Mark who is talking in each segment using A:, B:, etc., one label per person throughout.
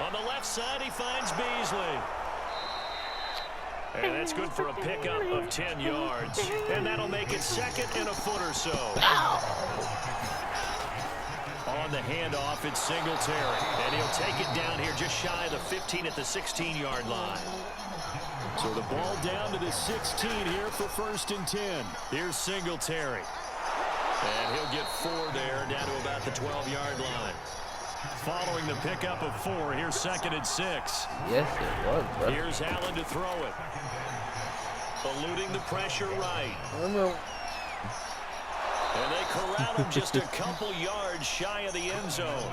A: On the left side, he finds Beasley. And that's good for a pickup of 10 yards. And that'll make it 2nd and a foot or so. On the handoff, it's Singletary. And he'll take it down here just shy of the 15 at the 16-yard line. So the ball down to the 16 here for 1st and 10. Here's Singletary. And he'll get 4 there, down to about the 12-yard line. Following the pickup of 4, here's 2nd and 6.
B: Yes, it was, bro.
A: Here's Allen to throw it. Eluding the pressure right. And they corral him just a couple yards shy of the end zone.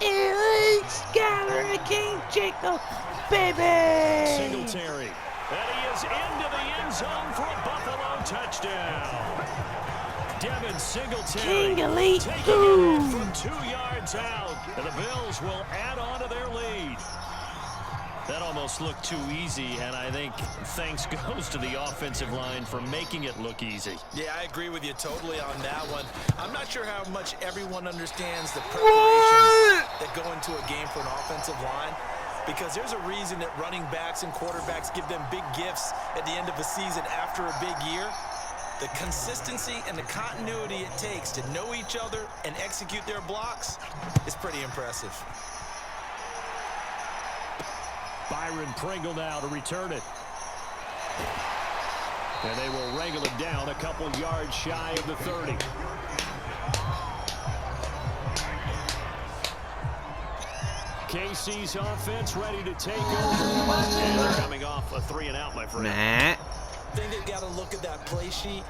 B: Skyler King Chico, baby!
A: Singletary. And he is into the end zone for a Buffalo touchdown. Devin Singletary taking it from 2 yards out. And the Bills will add on to their lead. That almost looked too easy, and I think thanks goes to the offensive line for making it look easy.
C: Yeah, I agree with you totally on that one. I'm not sure how much everyone understands the preparations that go into a game for an offensive line, because there's a reason that running backs and quarterbacks give them big gifts at the end of a season after a big year. The consistency and the continuity it takes to know each other and execute their blocks is pretty impressive.
A: Byron Pringle now to return it. And they will wrangle it down a couple yards shy of the 30. KC's offense ready to take over. And they're coming off a 3-and-out, my friend.
C: I think they've got to look at that play sheet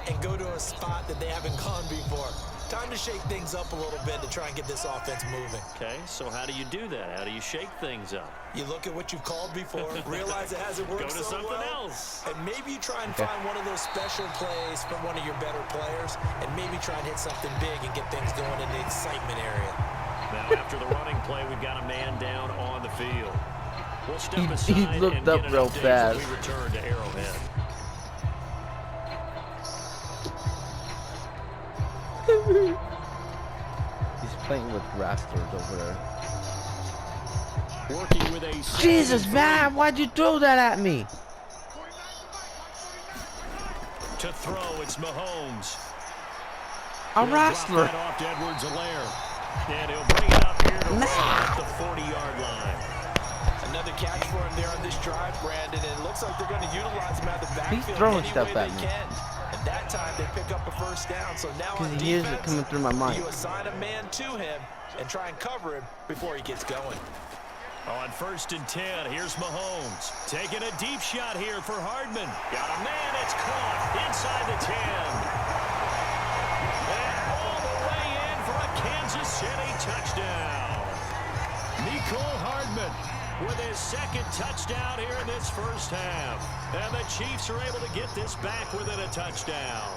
C: and go to a spot that they haven't gone before. Time to shake things up a little bit to try and get this offense moving.
A: Okay, so how do you do that? How do you shake things up?
C: You look at what you've called before, realize it hasn't worked so well.
A: Go to something else.
C: And maybe you try and find one of those special plays from one of your better players, and maybe try and hit something big and get things going in the excitement area.
A: Now, after the running play, we've got a man down on the field. We'll step aside
B: he looked
A: and
B: up
A: get an
B: real
A: update
B: fast.
A: as we return to Arrowhead.
B: He's playing with Raptors over there.
A: Working with a
B: Jesus, man, why'd you throw that at me?
A: to throw, it's Mahomes.
B: A wrestler.
A: Drop that off to Edwards-Helaire. And he'll bring it up here to at the 40-yard line.
C: Another catch for him there on this drive, Brandon, and it looks like they're going to utilize him out of the backfield.
B: He's throwing
C: any
B: stuff
C: way
B: at
C: they
B: me.
C: can. And that time they pick up a first down. So now on
B: Because he hears
C: defense,
B: it coming through my mind.
C: you assign a man to him and try and cover him before he gets going.
A: On 1st and 10, here's Mahomes. Taking a deep shot here for Hardman. Got a man, it's caught inside the 10. And all the way in for a Kansas City touchdown. Mecole Hardman with his 2nd touchdown here in this first half. And the Chiefs are able to get this back within a touchdown.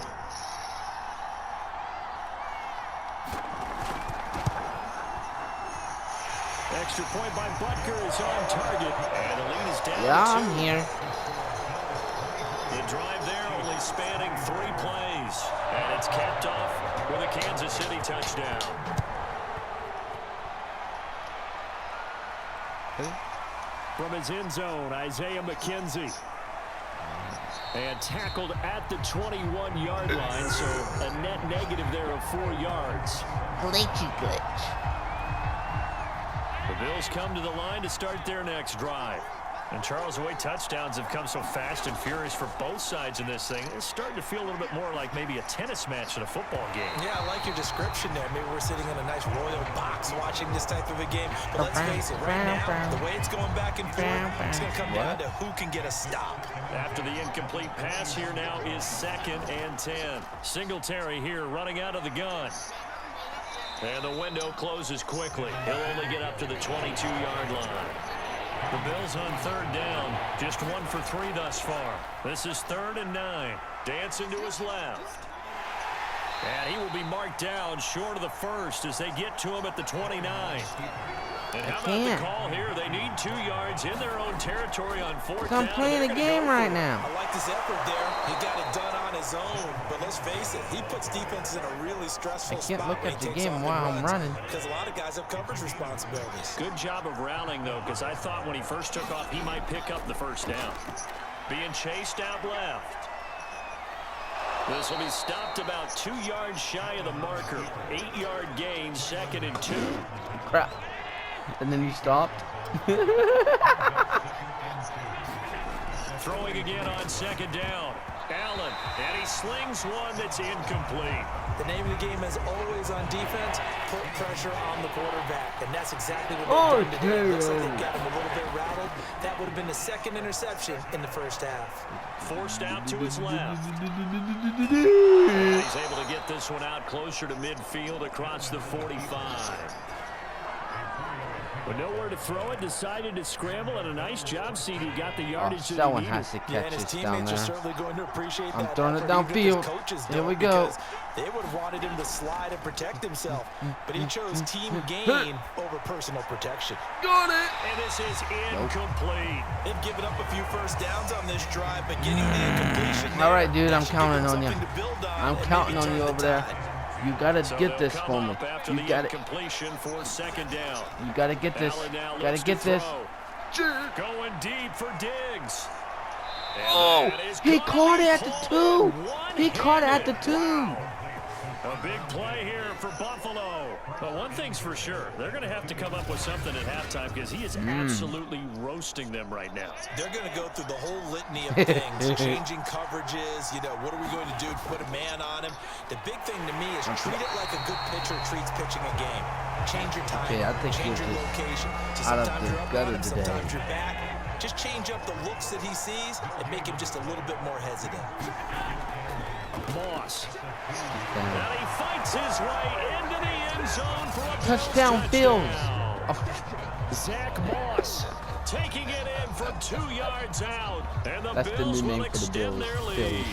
A: Extra point by Butker is on target. And the lead is down
B: Yeah,
A: to 2.
B: I'm here.
A: The drive there only spanning 3 plays. And it's capped off with a Kansas City touchdown. From his end zone, Isaiah McKenzie. And tackled at the 21-yard line, so a net negative there of 4 yards.
B: Glitchy glitch.
A: The Bills come to the line to start their next drive. And Charles, the way touchdowns have come so fast and furious for both sides in this thing, it's starting to feel a little bit more like maybe a tennis match in a football game.
C: Yeah, I like your description there. Maybe we're sitting in a nice royal box watching this type of a game. But let's face it, right now, the way it's going back and forth, it's going to come down to who can get a stop.
A: After the incomplete pass, here now is 2nd and 10. Singletary here running out of the gun. And the window closes quickly. He'll only get up to the 22-yard line. The Bills on 3rd down, just 1 for 3 thus far. This is 3rd and 9. Dancing to his left. And he will be marked down short of the 1st as they get to him at the 29. And how about
B: can't.
A: the call here? They need 2 yards in their own territory on 4th down.
B: I'm playing a game right now.
C: I like his effort there. He got it done on his own. But let's face it, he puts defenses in a really stressful
B: I
C: spot.
B: can't look
C: when
B: at
C: he
B: the
C: takes
B: game
C: off
B: while
C: and
B: I'm
C: runs,
B: running.
C: because a lot of guys have coverage responsibilities.
A: Good job of rallying, though, because I thought when he first took off, he might pick up the 1st down. Being chased out left. This will be stopped about 2 yards shy of the marker. 8-yard gain, 2nd and 2.
B: Crap. And then you stopped.
A: Throwing again on 2nd down. Allen, and he slings one that's incomplete.
C: The name of the game is always on defense, put pressure on the quarterback. And that's exactly what they've done today. Looks like they've got him a little bit rattled. That would have been the 2nd interception in the 1st half.
A: Forced out to his left. And he's able to get this one out closer to midfield across the 45. But nowhere to throw it, decided to scramble, and a nice job, CD. Got the yardage that he
B: Someone
A: needed.
B: has to
C: Yeah,
B: catch
C: and his
B: this down
C: teammates are
B: there.
C: certainly going to appreciate
B: I'm
C: that
B: throwing it
C: effort, even if
B: downfield.
C: his coaches
B: Here
C: don't,
B: we go.
C: because they would have wanted him to slide and protect himself. But he chose team gain over personal protection.
B: Got it.
A: And this is incomplete.
C: They've given up a few 1st downs on this drive, but getting the incompletion
B: All right,
C: there,
B: dude,
C: that
B: I'm
C: should give them
B: counting on you.
C: something to build on
B: I'm
C: and
B: counting
C: maybe
B: on you
C: turn the
B: over there.
C: tide.
B: You gotta
A: So
B: get
A: they'll
B: this
A: come
B: for me.
A: up after
B: You
A: the
B: got it.
A: incompletion for 2nd down.
B: You gotta get this.
A: Allen now
B: Gotta
A: looks
B: get
A: to
B: this.
A: throw. Going deep for Diggs. And
B: Oh,
A: that is
B: he
A: gonna
B: caught
A: be
B: it at the
A: called
B: 2.
A: one-handed.
B: He caught it at the 2.
A: Wow. A big play here for Buffalo. But one thing's for sure, they're going to have to come up with something at halftime because he is absolutely roasting them right now.
C: They're going to go through the whole litany of things, changing coverages, what are we going to do to put a man on him? The big thing to me is treat it like a good pitcher treats pitching a game. Change your time,
B: Okay, I think
C: change
B: he
C: your
B: was
C: location. So
B: out of
C: sometimes
B: the
C: you're up
B: gutter
C: on him,
B: today.
C: sometimes you're back. Just change up the looks that he sees and make him just a little bit more hesitant.
A: Moss. And he fights his way into the end zone for a
B: Touchdown,
A: touchdown.
B: Bills.
A: Zach Moss taking it in from 2 yards out. And the
B: That's the
A: Bills
B: new
A: will
B: name for the
A: extend
B: Bills,
A: their lead.
B: Bills.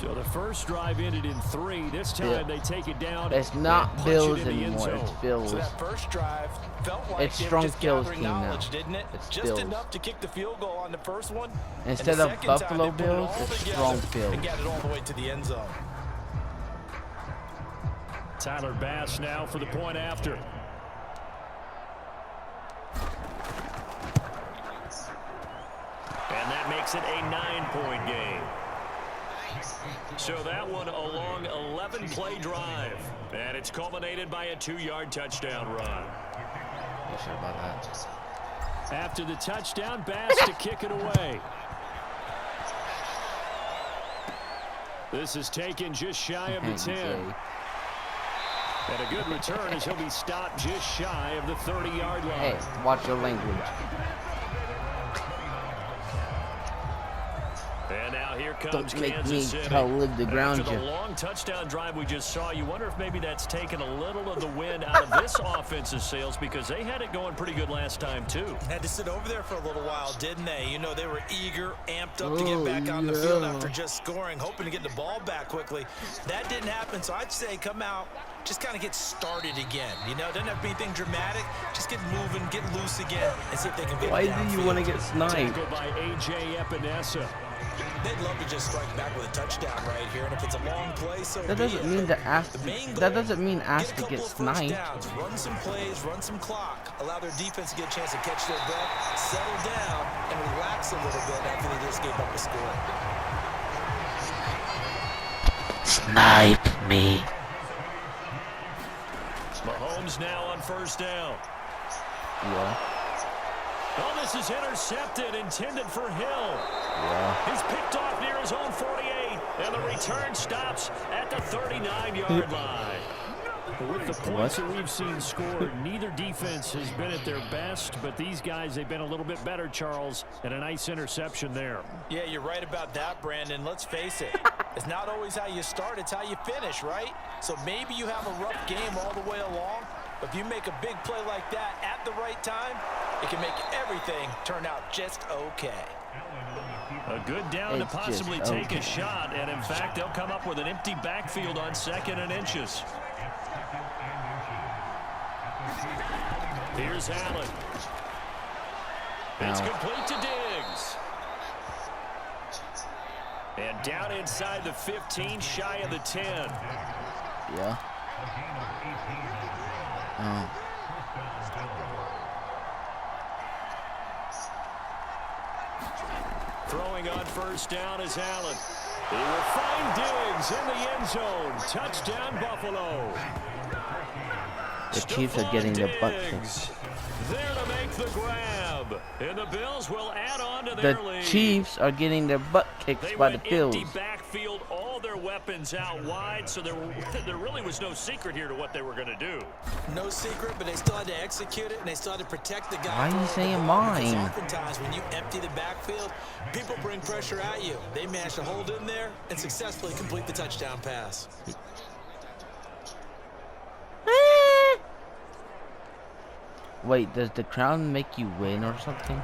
A: So the first drive ended in 3. This time
B: Yeah.
A: they take it down.
B: It's
A: and
B: not
A: punch
B: Bills
A: it in the end
B: anymore. It's
A: zone.
B: Bills.
C: So that first drive felt like
B: It's
C: they were
B: strong
C: just
B: Bills
C: gathering
B: team now.
C: knowledge, didn't it?
B: It's
C: Just
B: Bills.
C: enough to kick the field goal on the first one. And
B: Instead
C: the
B: of
C: second time,
B: Buffalo
C: they put it
B: Bills,
C: all
B: it's
C: together
B: strong Bills.
C: and got it all the way to the end zone.
A: Tyler Bass now for the point after. And that makes it a 9-point game. So that one a long 11-play drive. And it's culminated by a 2-yard touchdown run.
B: Not sure about that.
A: After the touchdown, Bass to kick it away. This is taken just shy of the 10. And a good return as he'll be stopped just shy of the 30-yard line.
B: Hey, watch your language.
A: And now here comes
B: Don't make
A: Kansas
B: me
A: City.
B: tell live to ground
A: After
B: you.
A: the long touchdown drive we just saw, you wonder if maybe that's taken a little of the wind out of this offensive sails because they had it going pretty good last time too.
C: Had to sit over there for a little while, didn't they? They were eager, amped up to get back on the field after just scoring, hoping to get the ball back quickly. That didn't happen, so I'd say come out, just kind of get started again. Doesn't have to be anything dramatic. Just get moving, get loose again, and see if they can get
B: Why
C: it
B: do you
C: downfield.
B: want to get sniped?
A: Tackled by A.J. Epinesa.
C: They'd love to just strike back with a touchdown right here, and if it's a long play, so
B: That
C: be
B: doesn't
C: it.
B: mean
C: But
B: to ask.
C: the main
B: That
C: goal,
B: doesn't mean ask
C: get a
B: to get
C: couple of first
B: sniped.
C: downs, run some plays, run some clock, allow their defense to get a chance to catch their breath, settle down, and relax a little bit after they just gave up a score.
B: Snipe me.
A: Mahomes now on first down.
B: Yeah.
A: Oh, this is intercepted, intended for Hill.
B: Yeah.
A: He's picked off near his own 48, and the return stops at the 39-yard line. With the points that we've seen scored, neither defense has been at their best, but these guys, they've been a little bit better, Charles, and a nice interception there.
C: Yeah, you're right about that, Brandon. Let's face it. It's not always how you start, it's how you finish, right? So maybe you have a rough game all the way along, but if you make a big play like that at the right time, it can make everything turn out just okay.
A: A good down to
B: It's
A: possibly
B: just
A: take
B: okay.
A: a shot, and in fact, they'll come up with an empty backfield on 2nd and inches. Here's Allen. It's complete to Diggs. And down inside the 15, shy of the 10.
B: Yeah. Oh.
A: Throwing on first down is Allen. He will find Diggs in the end zone. Touchdown, Buffalo.
B: The Chiefs are getting the butt
A: Diggs there to make the grab. And the Bills will add on to their
B: The
A: lead.
B: Chiefs are getting their butt kicked
A: They
B: by the
A: went
B: Bills.
A: empty backfield, all their weapons out wide, so there really was no secret here to what they were going to do.
C: No secret, but they still had to execute it, and they still had to protect the guy.
B: Why are you
C: throwing the
B: saying
C: ball, because
B: mine?
C: oftentimes when you empty the backfield, people bring pressure at you. They managed to hold in there and successfully complete the touchdown pass.
B: Wait, does the crown make you win or something?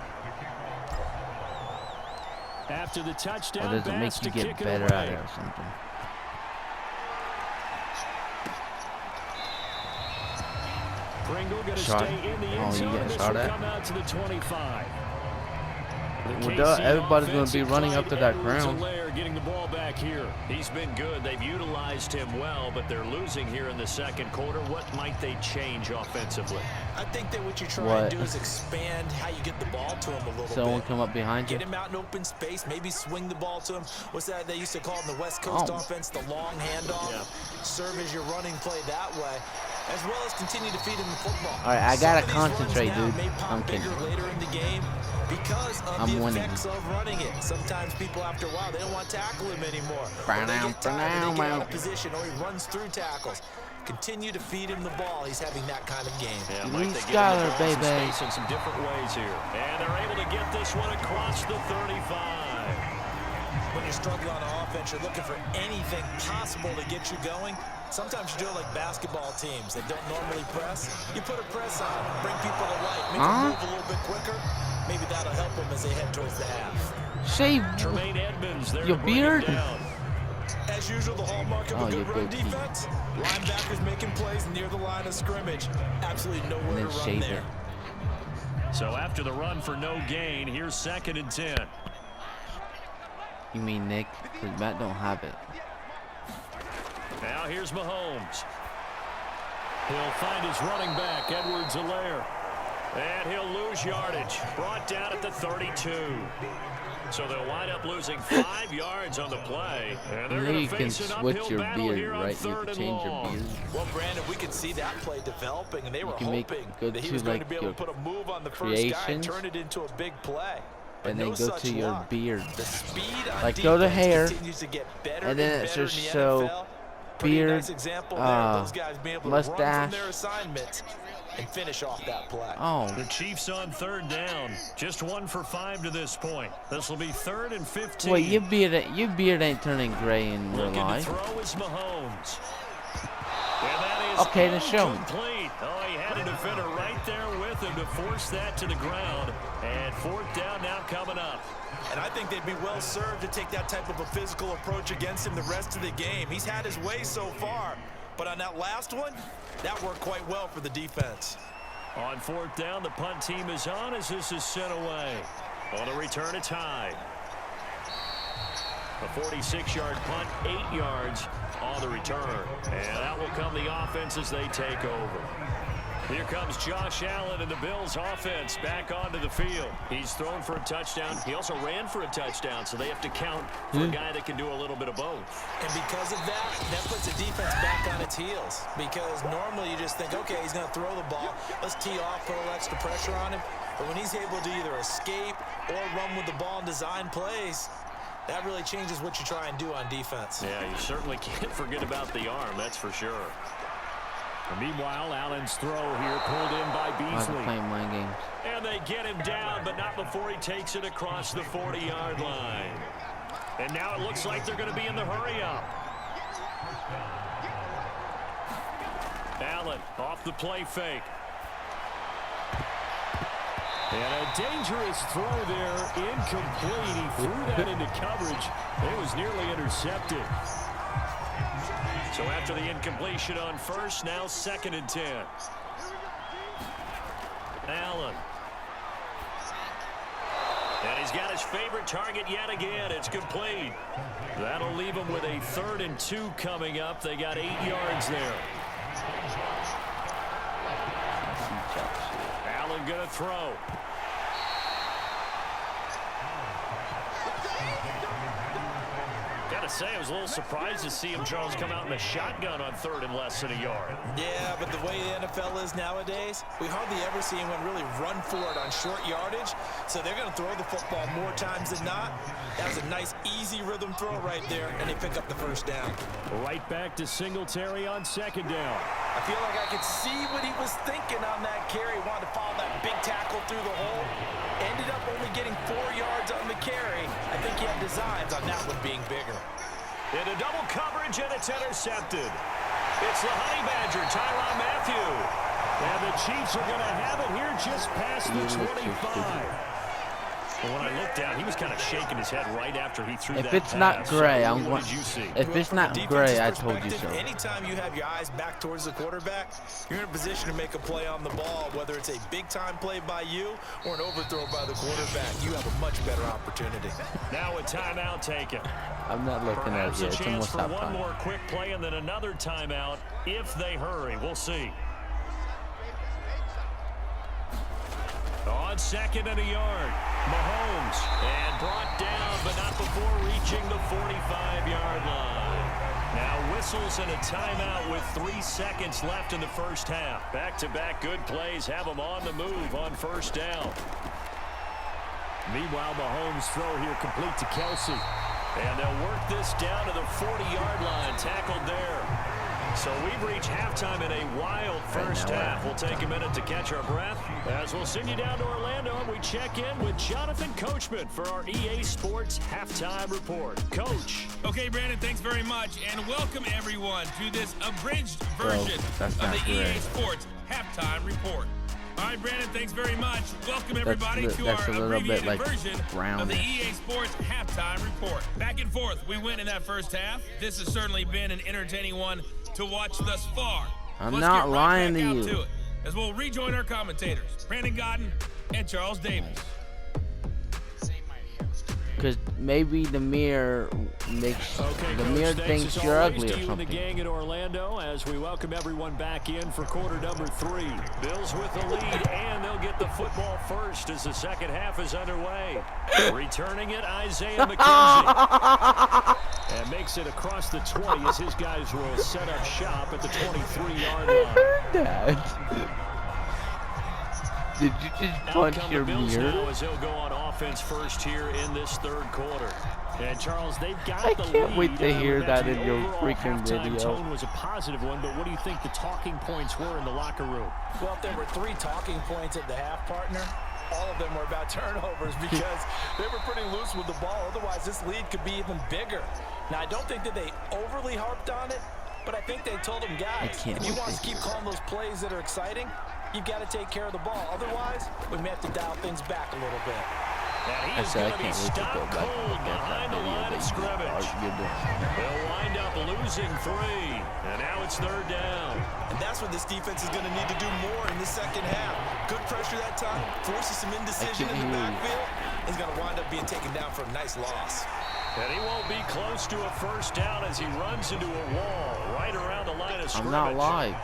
A: After the touchdown,
B: Or does it make
A: pass
B: you
A: to
B: get
A: kick it
B: better
A: away.
B: at it or something?
A: Pringle going to
B: Shot.
A: stay in the
B: Oh,
A: end
B: you
A: zone.
B: got a
A: This
B: shot
A: will
B: at?
A: come out to the 25.
B: Well, duh, everybody's gonna be running up to that ground.
A: Edwards-Helaire getting the ball back here. He's been good. They've utilized him well, but they're losing here in the second quarter. What might they change offensively?
C: I think that what you try
B: What?
C: and do is expand how you get the ball to him a little
B: Someone
C: bit.
B: come up behind you?
C: Get him out in open space, maybe swing the ball to him. What's that they used to call in the West Coast
B: Oh.
C: offense, the long handoff?
A: Yeah.
C: Serve as your running play that way, as well as continue to feed him the football.
B: All right, I
C: Some
B: gotta
C: of these runs
B: concentrate,
C: now
B: dude.
C: may pop
B: I'm
C: bigger
B: kidding.
C: later in the game because of
B: I'm
C: the
B: winning.
C: effects of running it. Sometimes people, after a while, they don't want to tackle him anymore. Or they
B: Ba-dum,
C: get tired, or they get out
B: ba-dum.
C: of position, or he runs through tackles. Continue to feed him the ball. He's having that kind of game.
A: Yeah,
B: Luke
A: Mike, they give him the
B: Scholar,
A: ball some
B: baby.
A: space in some different ways here. And they're able to get this one across the 35.
C: When you're struggling on offense, you're looking for anything possible to get you going. Sometimes you do it like basketball teams that don't normally press. You put a press on, bring people to life, make them move a little bit quicker. Maybe that'll help them as they head towards the half.
B: Shave
A: Tremaine Edmonds there
B: your
A: to bring it
B: beard.
A: down.
C: As usual, the hallmark of
B: Oh,
C: a
B: your
C: good run
B: goatee.
C: defense, linebackers making plays near the line of scrimmage. Absolutely
B: and
C: nowhere
B: then
C: to run
B: shave
C: there.
B: it.
A: So after the run for no gain, here's 2nd and 10.
B: You mean Nick? Because Matt don't have it.
A: Now here's Mahomes. He'll find his running back, Edwards-Helaire. And he'll lose yardage. Brought down at the 32. So they'll wind up losing 5 yards on the play. And they're
B: You know
A: going
B: you
A: to
B: can
A: face an
B: switch
A: uphill
B: your
A: battle
B: beard,
A: here on
B: right? You
A: 3rd
B: can
A: and
B: change your
A: long.
B: beard.
C: Well, Brandon, we could see that play developing, and they were
B: can make-
C: hoping
B: go
C: that he
B: to,
C: was going
B: like,
C: to be able
B: your
C: to put a move on the first guy and
B: creations,
C: turn it into a big play. But
B: And then
C: no
B: go
C: such
B: to your
C: luck.
B: beard.
C: The speed on
B: Like, go to
C: defense
B: hair,
C: continues to get better
B: and then it
C: better
B: should
C: in the
B: show
C: NFL. Pretty
B: beard,
C: nice example there of those guys being able to run
B: mustache.
C: from their assignments and finish off that play.
B: Oh,
A: The Chiefs on 3rd down. Just 1 for 5 to this point. This will be 3rd and 15.
B: wait, your beard ain't turning gray in real
A: Looking to
B: life.
A: throw is Mahomes. And that is
B: Okay, then show him.
A: incomplete. Oh, he had a defender right there with him to force that to the ground. And 4th down now coming up.
C: And I think they'd be well served to take that type of a physical approach against him the rest of the game. He's had his way so far, but on that last one, that worked quite well for the defense.
A: On 4th down, the punt team is on as this is sent away. On the return, it's Hyde. A 46-yard punt, 8 yards on the return. And that will come the offense as they take over. Here comes Josh Allen and the Bills offense back onto the field. He's thrown for a touchdown. He also ran for a touchdown, so they have to count for a guy that can do a little bit of both.
C: And because of that, that puts the defense back on its heels. Because normally you just think, okay, he's going to throw the ball. Let's tee off, put a little extra pressure on him. But when he's able to either escape or run with the ball and design plays, that really changes what you try and do on defense.
A: Yeah, you certainly can't forget about the arm, that's for sure. And meanwhile, Allen's throw here pulled in by
B: I'm
A: Beasley.
B: playing mind games.
A: And they get him down, but not before he takes it across the 40-yard line. And now it looks like they're going to be in the hurry-up. Allen off the play fake. And a dangerous throw there, incomplete. He threw that into coverage. It was nearly intercepted. So after the incompletion on 1st, now 2nd and 10. Allen. And he's got his favorite target yet again. It's complete. That'll leave him with a 3rd and 2 coming up. They got 8 yards there. Allen going to throw. Gotta say, I was a little surprised to see him, Charles, come out in a shotgun on 3rd and less than a yard.
C: Yeah, but the way the NFL is nowadays, we hardly ever see anyone really run for it on short yardage. So they're going to throw the football more times than not. That was a nice, easy rhythm throw right there, and they pick up the 1st down.
A: Right back to Singletary on 2nd down.
C: I feel like I could see what he was thinking on that carry. He wanted to follow that big tackle through the hole. Ended up only getting 4 yards on the carry. I think he had designs on that one being bigger.
A: Into double coverage, and it's intercepted. It's the Honey Badger, Tyrann Mathieu. And the Chiefs are going to have it here just past the 25. Well, when I looked down, he was kind of shaking his head right after he threw that pass.
B: If it's not gray, I'm
A: what
B: going.
A: did you see?
B: If it's not gray, I told you so.
C: Anytime you have your eyes back towards the quarterback, you're in a position to make a play on the ball, whether it's a big-time play by you or an overthrow by the quarterback. You have a much better opportunity.
A: Now a timeout taken.
B: I'm not looking at it yet. It's almost
A: for
B: half
A: one
B: time.
A: more quick play and then another timeout if they hurry. We'll see. On 2nd and a yard, Mahomes, and brought down, but not before reaching the 45-yard line. Now whistles and a timeout with 3 seconds left in the 1st half. Back-to-back good plays have them on the move on 1st down. Meanwhile, Mahomes' throw here complete to Kelsey. And they'll work this down to the 40-yard line, tackled there. So we've reached halftime in a wild 1st half. We'll take a minute to catch our breath as we'll send you down to Orlando and we check in with Jonathan Coachman for our EA Sports Halftime Report. Coach.
D: Okay, Brandon, thanks very much, and welcome everyone to this abridged version of the EA Sports Halftime Report. All right, Brandon, thanks very much. Welcome everybody to our abbreviated version of the EA Sports Halftime Report. Back and forth, we win in that 1st half. This has certainly been an entertaining one to watch thus far.
B: I'm not lying to you.
D: To it, as we'll rejoin our commentators, Brandon Godden and Charles Davis.
B: Because maybe the mirror makes the mirror thinks you're ugly or
A: something.
B: something.
A: The gang in Orlando as we welcome everyone back in for quarter number 3. Bills with the lead, and they'll get the football first as the 2nd half is underway. Returning it, Isaiah McKenzie. And makes it across the 20 as his guys will set up shop at the 23-yard line.
B: I heard that. Did you just punch your mirror?
A: Now as he'll go on offense first here in this 3rd quarter. And Charles, they've got
B: I
A: the
B: can't
A: lead.
B: wait to hear that in your
A: overall
B: freaking
A: halftime
B: video.
A: Tone was a positive one, but what do you think the talking points were in the locker room?
C: Well, if there were 3 talking points at the half, partner, all of them were about turnovers because they were pretty loose with the ball. Otherwise, this lead could be even bigger. Now, I don't think that they overly harped on it, but I think they told them, guys, if you want to keep calling those plays that are exciting, you've got to take care of the ball. Otherwise, we may have to dial things back a little bit.
A: And he is going to be stopped cold behind the line of scrimmage. They'll wind up losing 3, and now it's 3rd down.
C: And that's what this defense is going to need to do more in the 2nd half. Good pressure that time, forces some indecision in the backfield. He's going to wind up being taken down for a nice loss.
A: And he won't be close to a 1st down as he runs into a wall right around the line of scrimmage.
B: I'm not live.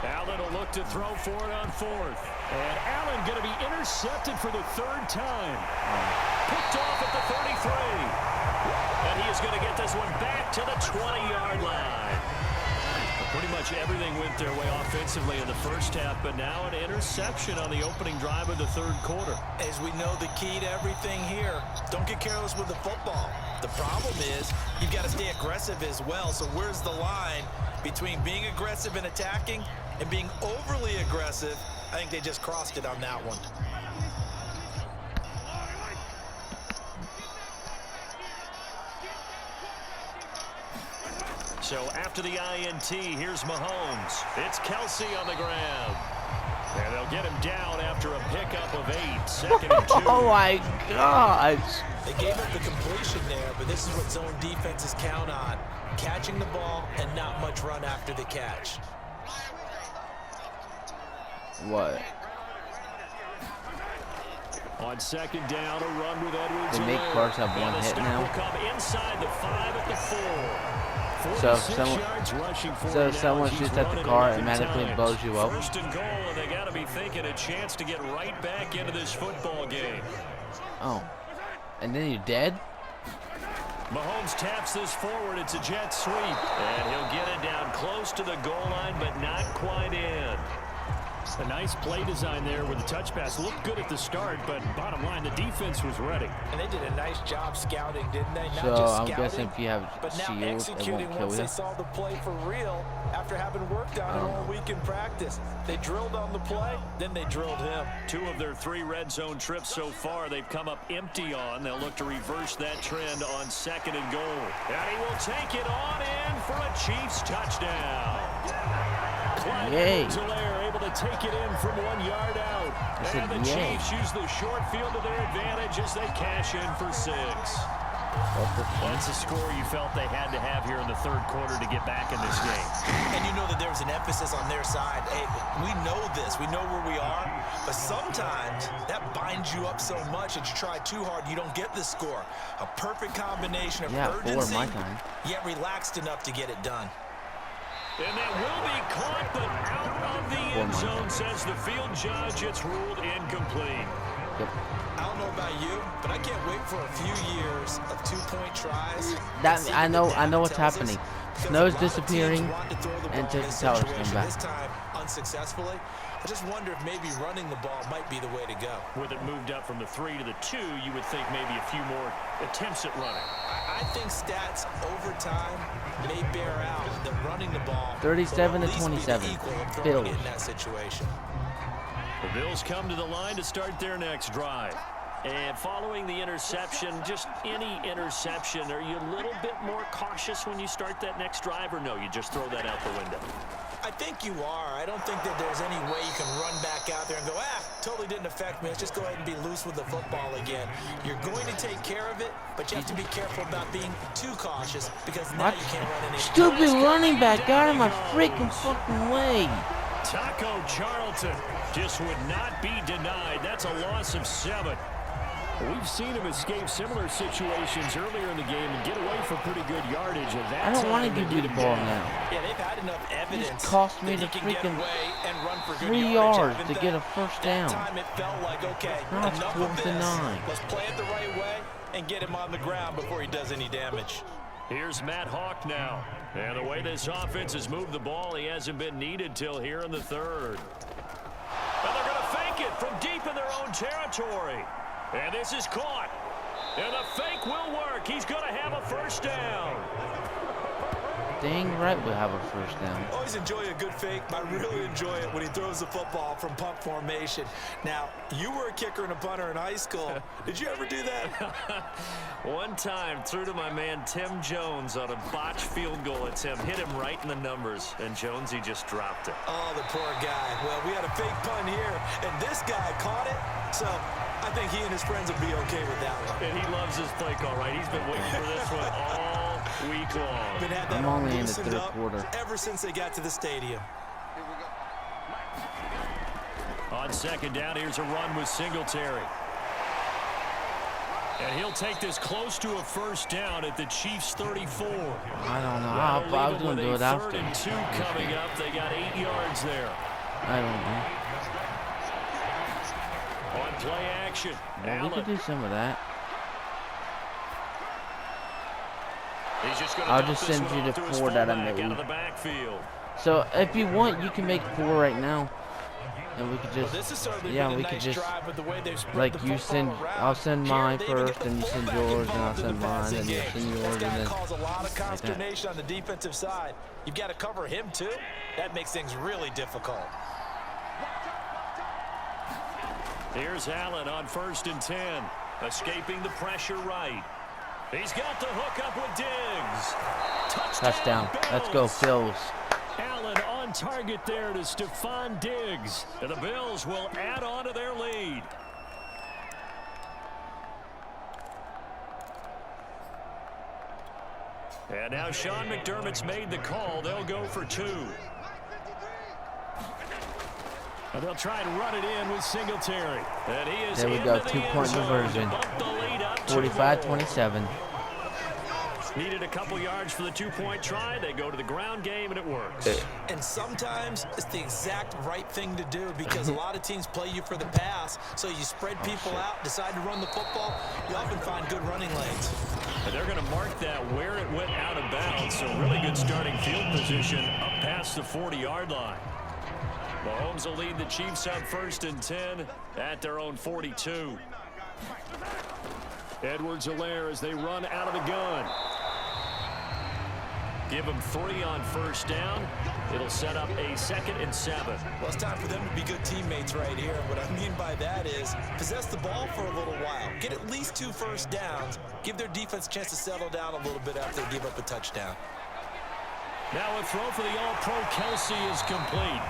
A: Allen will look to throw for it on 4th. And Allen going to be intercepted for the 3rd time. Picked off at the 33. And he is going to get this one back to the 20-yard line. Pretty much everything went their way offensively in the 1st half, but now an interception on the opening drive of the 3rd quarter.
C: As we know, the key to everything here, don't get careless with the football. The problem is you've got to stay aggressive as well. So where's the line between being aggressive and attacking and being overly aggressive? I think they just crossed it on that one.
A: So after the INT, here's Mahomes. It's Kelsey on the ground. And they'll get him down after a pickup of 8, 2nd and 2.
B: Oh my gosh.
C: They gave up the completion there, but this is what zone defenses count on. Catching the ball and not much run after the catch.
B: What?
A: On second down, a run with Edwards.
B: They make Clarks have one hit now.
A: Will come inside the 5 at the 4.
B: So if someone shoots at the car, it automatically blows you up.
A: First and goal, and they got to be thinking a chance to get right back into this football game.
B: Oh, and then you're dead?
A: Mahomes taps this forward. It's a jet sweep, and he'll get it down close to the goal line, but not quite in. A nice play design there with the touch pass. Looked good at the start, but bottom line, the defense was ready.
C: And they did a nice job scouting, didn't they? Not
B: So
C: just
B: I'm
C: scouting,
B: guessing if you have
C: but now
B: shields, it
C: executing
B: won't kill
C: once
B: you.
C: they saw the play for real after having worked on it all week in practice. They drilled on the play, then they drilled him.
A: 2 of their 3 red zone trips so far, they've come up empty on. They'll look to reverse that trend on second and goal. And he will take it on in for a Chiefs touchdown. Clyde Edwards-Helaire able to take it in from 1 yard out. And the Chiefs use the short field to their advantage as they cash in for 6. That's a score you felt they had to have here in the third quarter to get back in this game.
C: And you know that there's an emphasis on their side. Hey, we know this. We know where we are. But sometimes that binds you up so much that you try too hard, you don't get the score. A perfect combination of urgency, yet relaxed enough to get it done.
A: And that will be caught, but out of the end zone, says the field judge. It's ruled incomplete.
B: Yep.
C: I don't know about you, but I can't wait for a few years of 2-point tries.
B: I know what's happening. Snow's disappearing, and Jason Taylor's coming back.
C: This time unsuccessfully. I just wonder if maybe running the ball might be the way to go.
A: With it moved up from the 3 to the 2, you would think maybe a few more attempts at running.
C: I think stats over time may bear out that running the ball
B: 37 to 27.
C: Bills in that situation.
A: The Bills come to the line to start their next drive. And following the interception, just any interception, are you a little bit more cautious when you start that next drive, or no, you just throw that out the window?
C: I think you are. I don't think that there's any way you can run back out there and go, totally didn't affect me. Let's just go ahead and be loose with the football again. You're going to take care of it, but you have to be careful about being too cautious because now you can't run any.
B: Stupid running back got in my freaking fucking way.
A: Taco Charlton just would not be denied. That's a loss of 7. We've seen him escape similar situations earlier in the game and get away for pretty good yardage. And
B: I don't want to give you the ball now.
C: Yeah, they've had enough evidence.
B: It cost me the freaking 3 yards to get a first down.
C: That time it felt like, okay,
B: now it's
C: enough of
B: 4th
C: this.
B: and 9.
C: Let's play it the right way and get him on the ground before he does any damage.
A: Here's Matt Hawk now. And the way this offense has moved the ball, he hasn't been needed till here in the 3rd. And they're going to fake it from deep in their own territory. And this is caught. And the fake will work. He's going to have a first down.
B: Dang right we'll have a first down.
C: Always enjoy a good fake, but I really enjoy it when he throws the football from punt formation. Now, you were a kicker and a punter in high school. Did you ever do that?
A: One time, threw to my man Tim Jones on a botched field goal attempt. Hit him right in the numbers, and Jonesy just dropped it.
C: Oh, the poor guy. Well, we had a fake punt here, and this guy caught it. So I think he and his friends will be okay with that one.
A: And he loves his play call, right? He's been waiting for this one all week long.
C: Been had that
B: I'm only in the
C: loosened
B: 3rd
C: up
B: quarter.
C: ever since they got to the stadium.
A: On second down, here's a run with Singletary. And he'll take this close to a first down at the Chiefs' 34.
B: I don't know. I was going to do it after.
A: 3rd and 2 coming up. They got 8 yards there.
B: I don't know.
A: On play action.
B: Well, we could do some of that. I'll just send you the 4 that I made. So if you want, you can make 4 right now. And we could just, we could just, like you send, I'll send mine first, and you send yours, and I'll send mine, and you send yours, and then
C: cause a lot of consternation on the defensive side. You've got to cover him too. That makes things really difficult.
A: Here's Allen on 1st and 10, escaping the pressure right. He's got the hook up with Diggs.
B: Touchdown. Let's go, Bills.
A: Allen on target there to Stephon Diggs. And the Bills will add on to their lead. And now Sean McDermott's made the call. They'll go for 2. And they'll try and run it in with Singletary. And he is
B: there we go, 2-point conversion. 45-27.
A: Needed a couple yards for the 2-point try. They go to the ground game, and it works.
C: And sometimes it's the exact right thing to do because a lot of teams play you for the pass. So you spread people out, decide to run the football. You often find good running lanes.
A: And they're going to mark that where it went out of bounds. So really good starting field position up past the 40-yard line. Mahomes will lead the Chiefs up 1st and 10 at their own 42. Edwards-Helaire as they run out of the gun. Give them 3 on 1st down. It'll set up a 2nd and 7.
C: Well, it's time for them to be good teammates right here. What I mean by that is possess the ball for a little while. Get at least 2 first downs. Give their defense a chance to settle down a little bit after they give up a touchdown.
A: Now a throw for the All-Pro Kelsey is complete.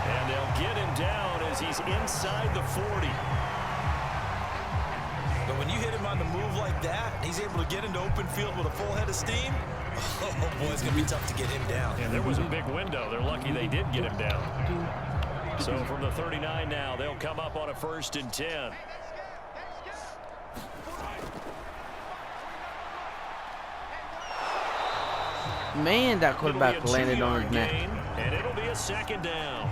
A: And they'll get him down as he's inside the 40.
C: But when you hit him on the move like that, he's able to get into open field with a full head of steam. Oh, boy, it's going to be tough to get him down.
A: And there was a big window. They're lucky they did get him down. So from the 39 now, they'll come up on a 1st and 10.
B: Man, that quarterback landed on his neck.
A: And it'll be a 2nd down.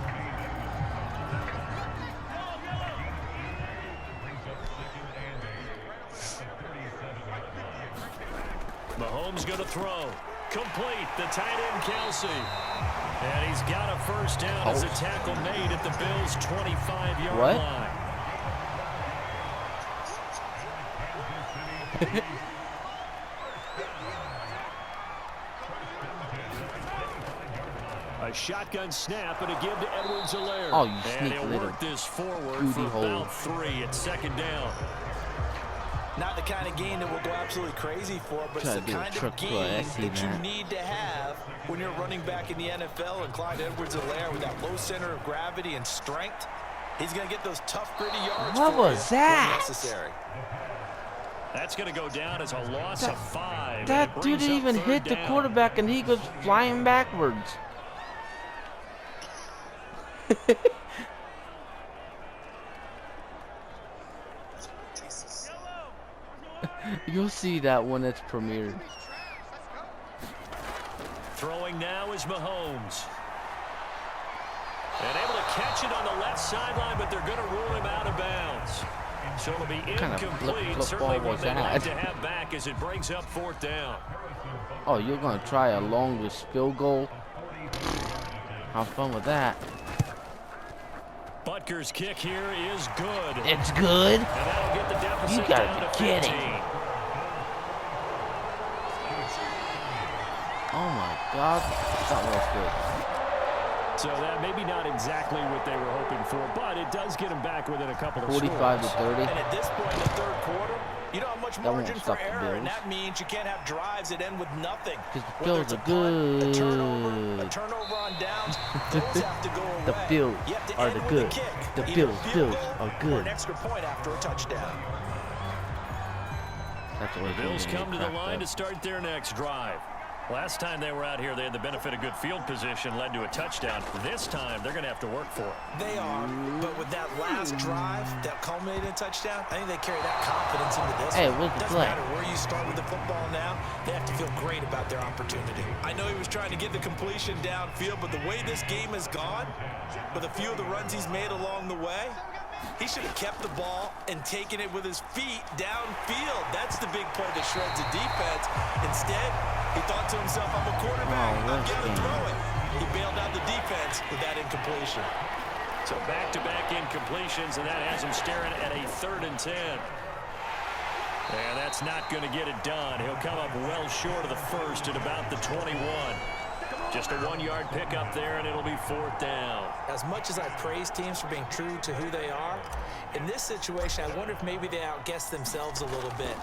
A: Mahomes going to throw. Complete. The tight end, Kelsey. And he's got a 1st down as a tackle made at the Bills' 25-yard line. A shotgun snap and a give to Edwards-Helaire.
B: Oh, you sneak
A: and he'll
B: little
A: work this forward for about 3. It's 2nd down.
C: Not the kind of game that we'll go absolutely crazy for, but it's the kind of game that you need to have when you're running back in the NFL. And Clyde Edwards-Helaire with that low center of gravity and strength, he's going to get those tough, gritty yards.
B: What was that?
C: Necessary.
A: That's going to go down as a loss of 5.
B: That dude didn't even hit the quarterback, and he goes flying backwards. You'll see that when it's premiered.
A: Throwing now is Mahomes. And able to catch it on the left sideline, but they're going to rule him out of bounds. So it'll be incomplete. Certainly what they'd like to have back as it brings up 4th down.
B: Oh, you're going to try a longest field goal? Have fun with that.
A: Butker's kick here is good.
B: It's good?
A: And that'll get the deficit
B: you gotta
A: down
B: be
A: to
B: kidding.
A: 15.
B: Oh my God, that was good.
A: So that maybe not exactly what they were hoping for, but it does get them back within a couple of
B: 45 to 30.
C: And at this point in the 3rd quarter, you don't have much margin for error, and that means you can't have drives that end with nothing.
B: Because the Bills are good.
C: A turnover on downs, those have to go away.
B: The Bills are the good. The Bills are good.
C: Or an extra point after a touchdown.
A: The Bills come to the line to start their next drive. Last time they were out here, they had the benefit of good field position, led to a touchdown. This time, they're going to have to work for it.
C: They are, but with that last drive that culminated in a touchdown, I think they carry that confidence into this one. It doesn't matter where you start with the football now, they have to feel great about their opportunity. I know he was trying to get the completion downfield, but the way this game has gone, with a few of the runs he's made along the way, he should have kept the ball and taken it with his feet downfield. That's the big play that shreds the defense. Instead, he thought to himself, I'm a quarterback, I'm going to throw it. He bailed out the defense with that incompletion.
A: So back-to-back incompletions, and that has him staring at a 3rd and 10. And that's not going to get it done. He'll come up well short of the 1st at about the 21. Just a 1-yard pickup there, and it'll be 4th down.
C: As much as I praise teams for being true to who they are, in this situation, I wonder if maybe they outguessed themselves a little bit.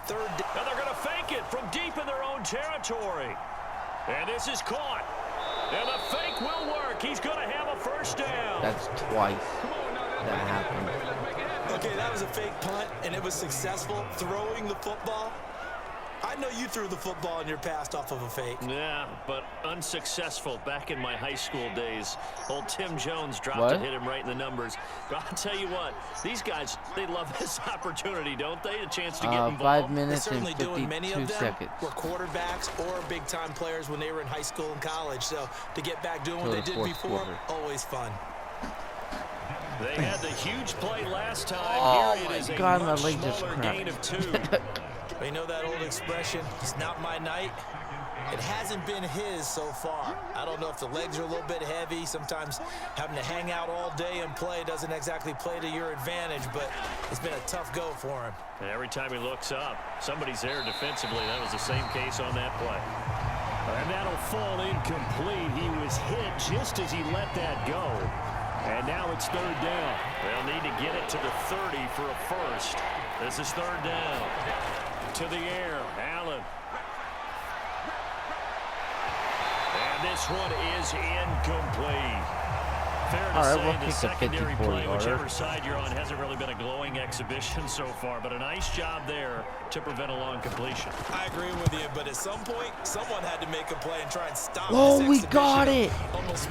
A: And they're going to fake it from deep in their own territory. And this is caught. And the fake will work. He's going to have a 1st down.
B: That's twice that happened.
C: Okay, that was a fake punt, and it was successful. Throwing the football, I know you threw the football in your past off of a fake.
A: Yeah, but unsuccessful back in my high school days. Old Tim Jones dropped and hit him right in the numbers. But I'll tell you what, these guys, they love this opportunity, don't they? A chance to get involved.
B: 5 minutes and 52 seconds.
C: Were quarterbacks or big-time players when they were in high school and college. So to get back doing what they did before, always fun.
A: They had the huge play last time.
B: Oh,
A: Here it is
B: my God,
A: a
B: my
A: much
B: leg just
A: smaller
B: cracked.
A: gain of 2.
C: You know that old expression, it's not my night? It hasn't been his so far. I don't know if the legs are a little bit heavy. Sometimes having to hang out all day and play doesn't exactly play to your advantage, but it's been a tough go for him.
A: And every time he looks up, somebody's there defensively. That was the same case on that play. And that'll fall incomplete. He was hit just as he let that go. And now it's 3rd down. They'll need to get it to the 30 for a first. This is 3rd down. To the air, Allen. And this one is incomplete. Fair to say the secondary play, whichever side you're on, hasn't really been a glowing exhibition so far, but a nice job there to prevent a long completion.
C: I agree with you, but at some point, someone had to make a play and try and stop
B: this we got it!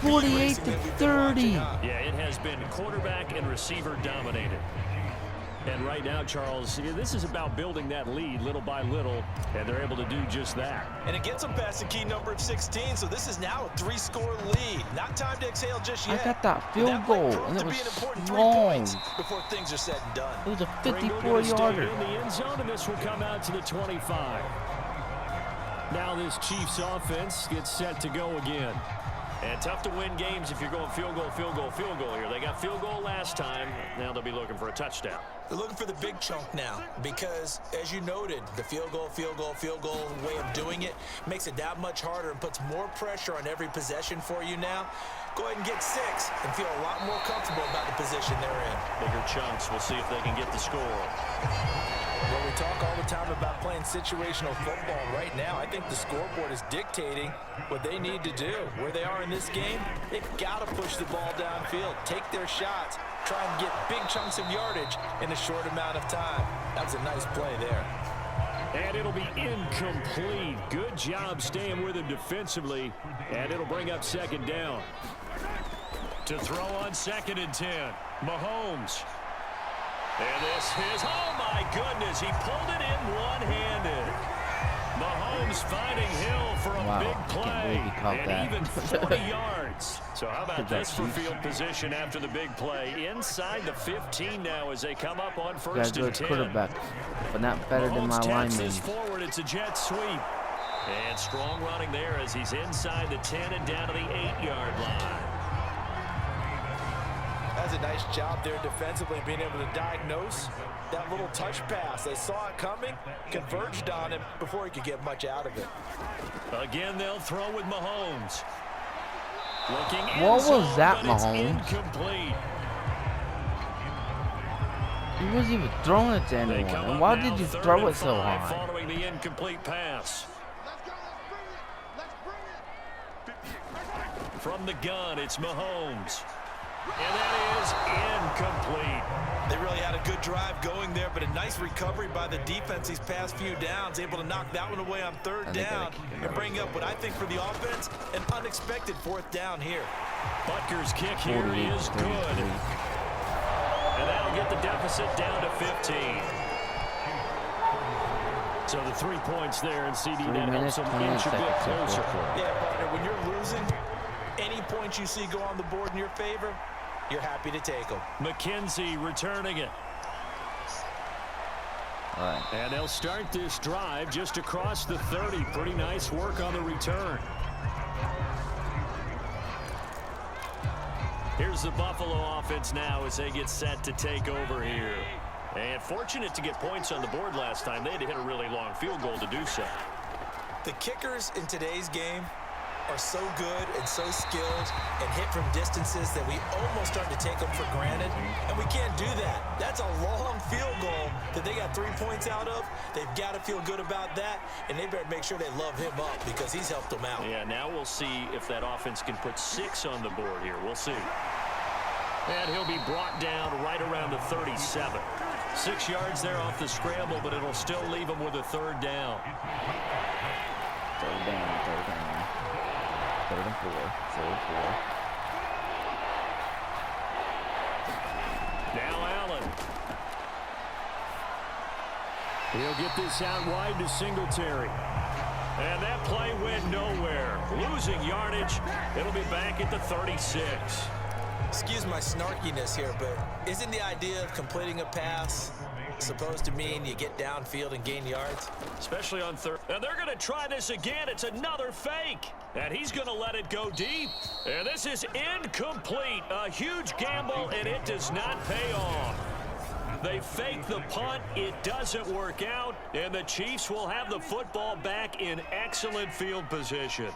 B: 48-30.
A: Yeah, it has been quarterback and receiver dominated. And right now, Charles, this is about building that lead little by little, and they're able to do just that.
C: And it gets them past the key number of 16, so this is now a 3-score lead. Not time to exhale just yet.
B: I got that field goal, and it was long.
C: Before things are said and done.
B: It was a 54-yarder.
A: In the end zone, and this will come out to the 25. Now this Chiefs offense gets set to go again. And tough to win games if you're going field goal, field goal, field goal here. They got field goal last time. Now they'll be looking for a touchdown.
C: They're looking for the big chunk now because, as you noted, the field goal way of doing it makes it that much harder and puts more pressure on every possession for you now. Go ahead and get 6 and feel a lot more comfortable about the position they're in.
A: Bigger chunks. We'll see if they can get the score.
C: Well, we talk all the time about playing situational football. Right now, I think the scoreboard is dictating what they need to do. Where they are in this game, they've got to push the ball downfield, take their shots, try and get big chunks of yardage in a short amount of time. That was a nice play there.
A: And it'll be incomplete. Good job staying with him defensively. And it'll bring up 2nd down. To throw on 2nd and 10, Mahomes. And this is, oh my goodness, he pulled it in one-handed. Mahomes finding Hill for a big play, and even 40 yards. So how about this for field position after the big play? Inside the 15 now as they come up on 1st and 10.
B: Quarterback, but not better than my lineman.
A: Forward, it's a jet sweep. And strong running there as he's inside the 10 and down to the 8-yard line.
C: That's a nice job there defensively, being able to diagnose that little touch pass. They saw it coming, converged on him before he could get much out of it.
A: Again, they'll throw with Mahomes. Looking
B: what was that, Mahomes?
A: Incomplete.
B: He wasn't even throwing it to anyone. And why did you throw it so high?
A: Following the incomplete pass. From the gun, it's Mahomes. And that is incomplete.
C: They really had a good drive going there, but a nice recovery by the defense these past few downs, able to knock that one away on 3rd down and bring up what I think for the offense, an unexpected 4th down here.
A: Butker's kick here is good. And that'll get the deficit down to 15. So the 3 points there, and CD that helps them inch a bit closer.
C: Yeah, partner, when you're losing, any points you see go on the board in your favor, you're happy to take them.
A: McKenzie returning it.
B: All right.
A: And they'll start this drive just across the 30. Pretty nice work on the return. Here's the Buffalo offense now as they get set to take over here. And fortunate to get points on the board last time. They had to hit a really long field goal to do so.
C: The kickers in today's game are so good and so skilled and hit from distances that we almost start to take them for granted, and we can't do that. That's a long field goal that they got 3 points out of. They've got to feel good about that, and they better make sure they love him up because he's helped them out.
A: Yeah, now we'll see if that offense can put 6 on the board here. We'll see. And he'll be brought down right around the 37. 6 yards there off the scramble, but it'll still leave them with a third down.
B: Third down. 3rd and 4. 3rd and 4.
A: Now Allen. He'll get this out wide to Singletary. And that play went nowhere. Losing yardage. It'll be back at the 36.
C: Excuse my snarkiness here, but isn't the idea of completing a pass supposed to mean you get downfield and gain yards?
A: Especially on third. And they're going to try this again. It's another fake. And he's going to let it go deep. And this is incomplete. A huge gamble, and it does not pay off. They fake the punt. It doesn't work out. And the Chiefs will have the football back in excellent field position.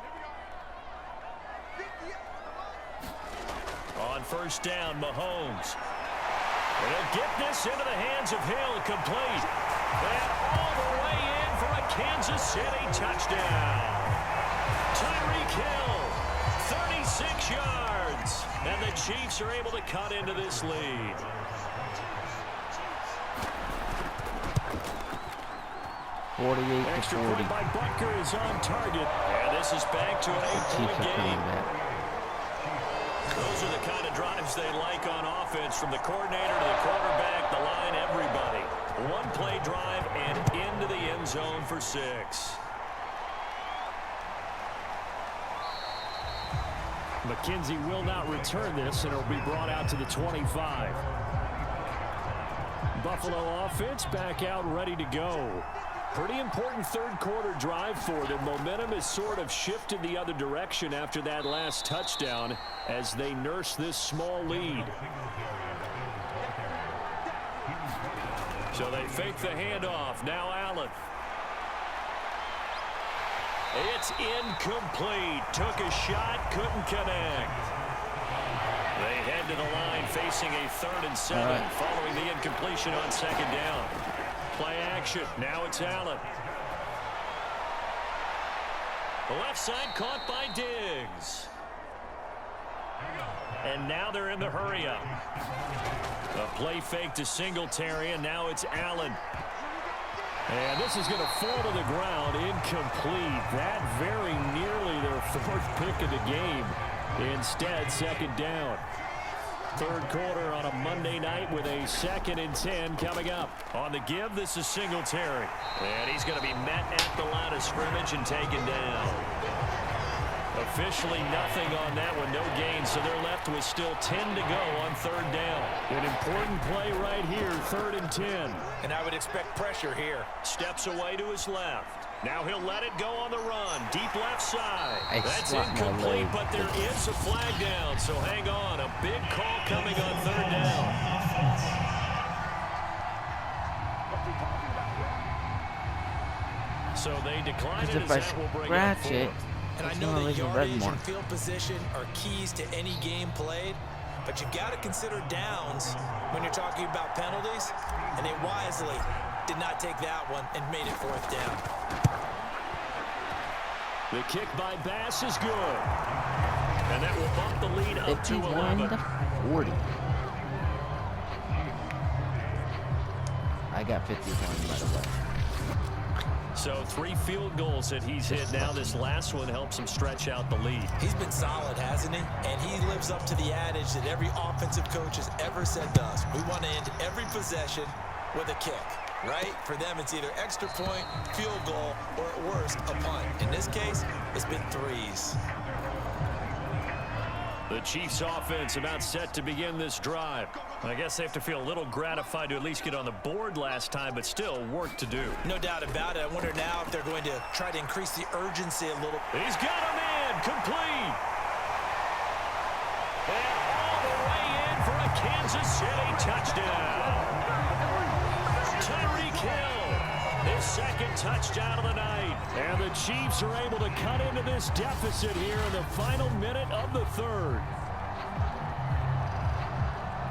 A: On first down, Mahomes. They'll get this into the hands of Hill, complete. And all the way in for a Kansas City touchdown. Tyreek Hill, 36 yards. And the Chiefs are able to cut into this lead.
B: Extra
A: point by Butker is on target. And this is back to an 8-point game. Those are the kind of drives they like on offense, from the coordinator to the quarterback, the line, everybody. One-play drive and into the end zone for 6. McKenzie will not return this, and it'll be brought out to the 25. Buffalo offense back out ready to go. Pretty important third quarter drive for them. Momentum has sort of shifted the other direction after that last touchdown as they nurse this small lead. So they fake the handoff. Now Allen. It's incomplete. Took a shot, couldn't connect. They head to the line facing a 3rd and 7 following the incompletion on 2nd down. Play action. Now it's Allen. The left side caught by Diggs. And now they're in the hurry-up. A play fake to Singletary, and now it's Allen. And this is going to fall to the ground. Incomplete. That very nearly their 4th pick of the game. Instead, 2nd down. Third quarter on a Monday night with a 2nd and 10 coming up. On the give, this is Singletary. And he's going to be met at the line of scrimmage and taken down. Officially nothing on that one, no gain, so they're left with still 10 to go on 3rd down. An important play right here, 3rd and 10.
C: And I would expect pressure here.
A: Steps away to his left. Now he'll let it go on the run. Deep left side. That's incomplete, but there is a flag down, so hang on. A big call coming on 3rd down. So they decline it as that will bring up 4th.
C: And I know that yardage and field position are keys to any game played, but you've got to consider downs when you're talking about penalties, and they wisely did not take that one and made it 4th down.
A: The kick by Bass is good. And that will bump the lead up to 11.
B: 40. I got 51, by the way.
A: So 3 field goals that he's hit now. This last one helps him stretch out the lead.
C: He's been solid, hasn't he? And he lives up to the adage that every offensive coach has ever said to us. We want to end every possession with a kick, right? For them, it's either extra point, field goal, or at worst, a punt. In this case, it's been 3s.
A: The Chiefs offense about set to begin this drive. I guess they have to feel a little gratified to at least get on the board last time, but still work to do.
C: No doubt about it. I wonder now if they're going to try to increase the urgency a little.
A: He's got a man, complete. And all the way in for a Kansas City touchdown. Tyreek Hill, his 2nd touchdown of the night. And the Chiefs are able to cut into this deficit here in the final minute of the 3rd.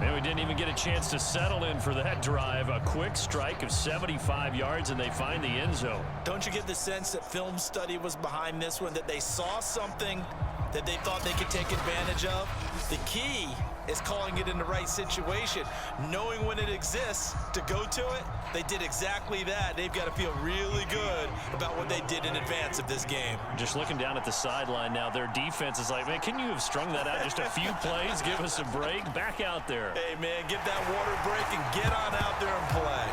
A: And we didn't even get a chance to settle in for that drive. A quick strike of 75 yards, and they find the end zone.
C: Don't you get the sense that film study was behind this one, that they saw something that they thought they could take advantage of. The key is calling it in the right situation, knowing when it exists to go to it. They did exactly that. They've got to feel really good about what they did in advance of this game.
A: Just looking down at the sideline now, their defense is like, man, can you have strung that out just a few plays? Give us a break. Back out there.
C: Hey, man, get that water break and get on out there and play.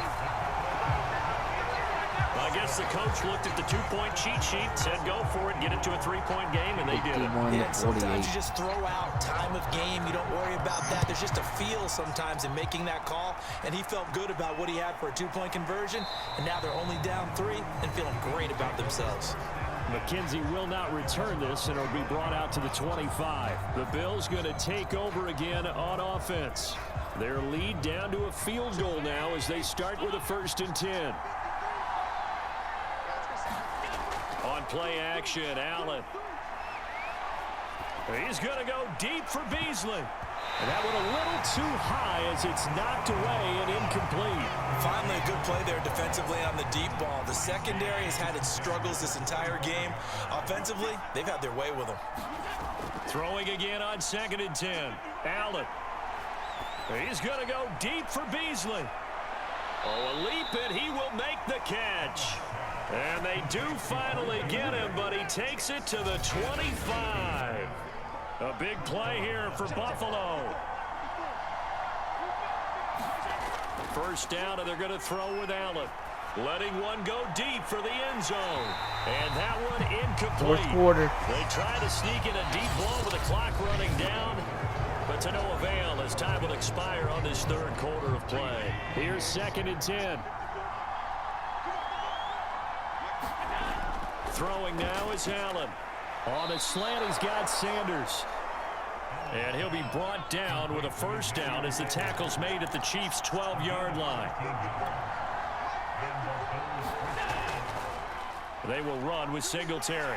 A: I guess the coach looked at the two-point cheat sheet, said go for it, get it to a three-point game, and they did it.
C: Yeah, sometimes you just throw out time of game. You don't worry about that. There's just a feel sometimes in making that call, and he felt good about what he had for a two-point conversion, and now they're only down 3 and feeling great about themselves.
A: McKenzie will not return this, and it'll be brought out to the 25. The Bills going to take over again on offense. Their lead down to a field goal now as they start with a 1st and 10. On play action, Allen. He's going to go deep for Beasley. And that one a little too high as it's knocked away and incomplete.
C: Finally, a good play there defensively on the deep ball. The secondary has had its struggles this entire game. Offensively, they've had their way with them.
A: Throwing again on 2nd and 10. Allen. He's going to go deep for Beasley. Oh, a leap, and he will make the catch. And they do finally get him, but he takes it to the 25. A big play here for Buffalo. 1st down, and they're going to throw with Allen. Letting one go deep for the end zone. And that one incomplete.
B: 4th quarter.
A: They try to sneak in a deep ball with the clock running down, but to no avail as time will expire on this 3rd quarter of play. Here's 2nd and 10. Throwing now is Allen. On a slant, he's got Sanders. And he'll be brought down with a 1st down as the tackle's made at the Chiefs' 12-yard line. They will run with Singletary.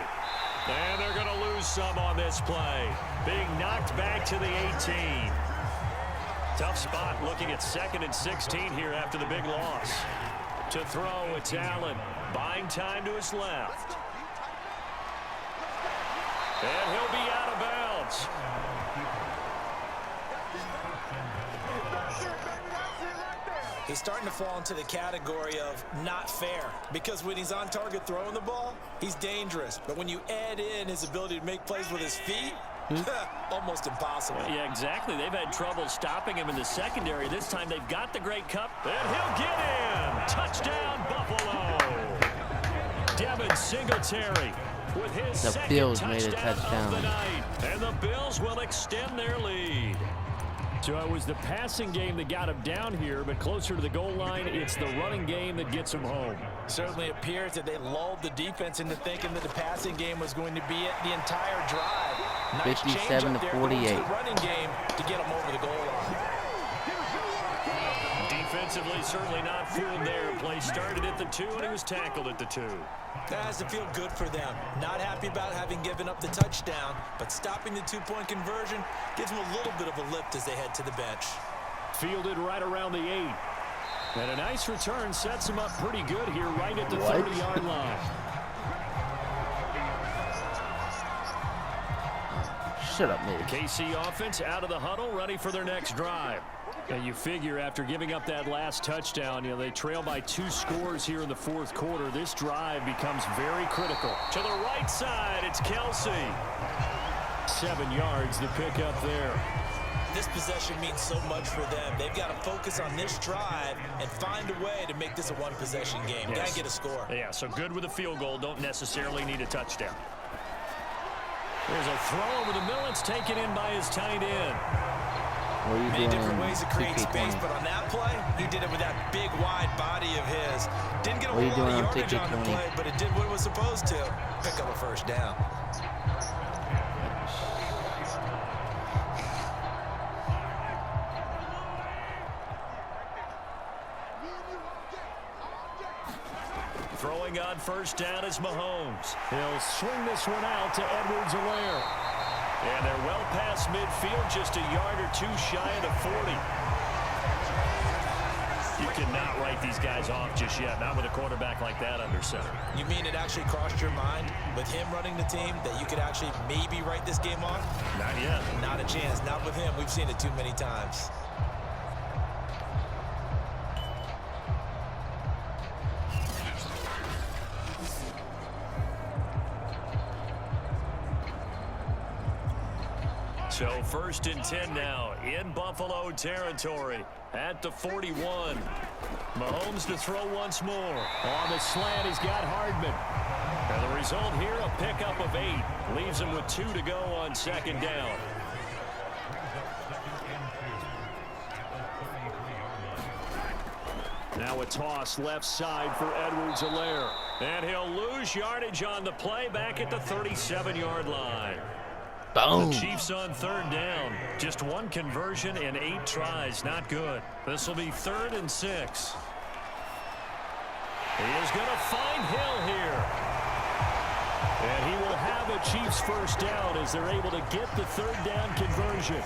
A: And they're going to lose some on this play. Being knocked back to the 18. Tough spot looking at 2nd and 16 here after the big loss. To throw, it's Allen. Buying time to his left. And he'll be out of bounds.
C: He's starting to fall into the category of not fair, because when he's on target throwing the ball, he's dangerous. But when you add in his ability to make plays with his feet, almost impossible.
A: Yeah, exactly. They've had trouble stopping him in the secondary. This time they've got the great cup, and he'll get in. Touchdown, Buffalo. Devin Singletary with his second
B: Bills made a touchdown
A: of the night, and the Bills will extend their lead. So it was the passing game that got him down here, but closer to the goal line, it's the running game that gets him home.
C: Certainly appears that they lulled the defense into thinking that the passing game was going to be it the entire drive. Nice
B: 57-48.
C: Running game to get them over the goal line.
A: Defensively, certainly not fooled there. Play started at the 2, and he was tackled at the 2.
C: That has to feel good for them. Not happy about having given up the touchdown, but stopping the 2-point conversion gives them a little bit of a lift as they head to the bench.
A: Fielded right around the 8. And a nice return sets him up pretty good here right at the 30-yard line.
B: Shut up, man.
A: KC offense out of the huddle, ready for their next drive. And you figure after giving up that last touchdown, they trail by 2 scores here in the 4th quarter. This drive becomes very critical. To the right side, it's Kelsey. 7 yards, the pickup there.
C: This possession means so much for them. They've got to focus on this drive and find a way to make this a one-possession game.
A: Yes.
C: Got to get a score.
A: Yeah, so good with a field goal. Don't necessarily need a touchdown. There's a throw over the middle. It's taken in by his tight end.
C: Many different ways to create space, but on that play, he did it with that big, wide body of his. Didn't get a whole lot of yardage on the play, but it did what it was supposed to. Pick up a 1st down.
A: Throwing on 1st down is Mahomes. He'll swing this one out to Edwards-Helaire. And they're well past midfield, just a yard or 2 shy of the 40. You cannot write these guys off just yet, not with a quarterback like that under center.
C: You mean it actually crossed your mind with him running the team that you could actually maybe write this game off?
A: Not yet.
C: Not a chance. Not with him. We've seen it too many times.
A: So 1st and 10 now in Buffalo territory at the 41. Mahomes to throw once more. On the slant, he's got Hardman. And the result here, a pickup of 8. Leaves him with 2 to go on 2nd down. Now a toss left side for Edwards-Helaire. And he'll lose yardage on the play back at the 37-yard line.
B: Boom.
A: The Chiefs on 3rd down. Just 1 conversion in 8 tries. Not good. This will be 3rd and 6. He is going to find Hill here. And he will have a Chiefs 1st down as they're able to get the 3rd down conversion.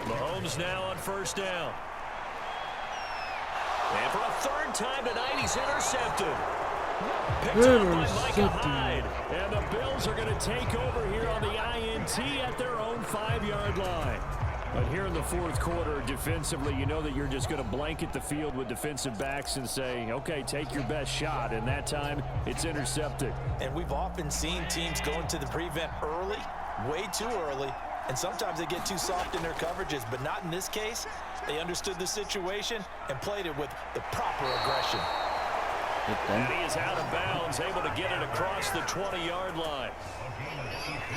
A: Mahomes now on 1st down. And for a 3rd time tonight, he's intercepted. Picked up by Micah Hyde. And the Bills are going to take over here on the INT at their own 5-yard line. But here in the 4th quarter, defensively, you know that you're just going to blanket the field with defensive backs and say, okay, take your best shot. And that time, it's intercepted.
C: And we've often seen teams go into the prevent early, way too early. And sometimes they get too soft in their coverages, but not in this case. They understood the situation and played it with the proper aggression.
A: And he is out of bounds, able to get it across the 20-yard line.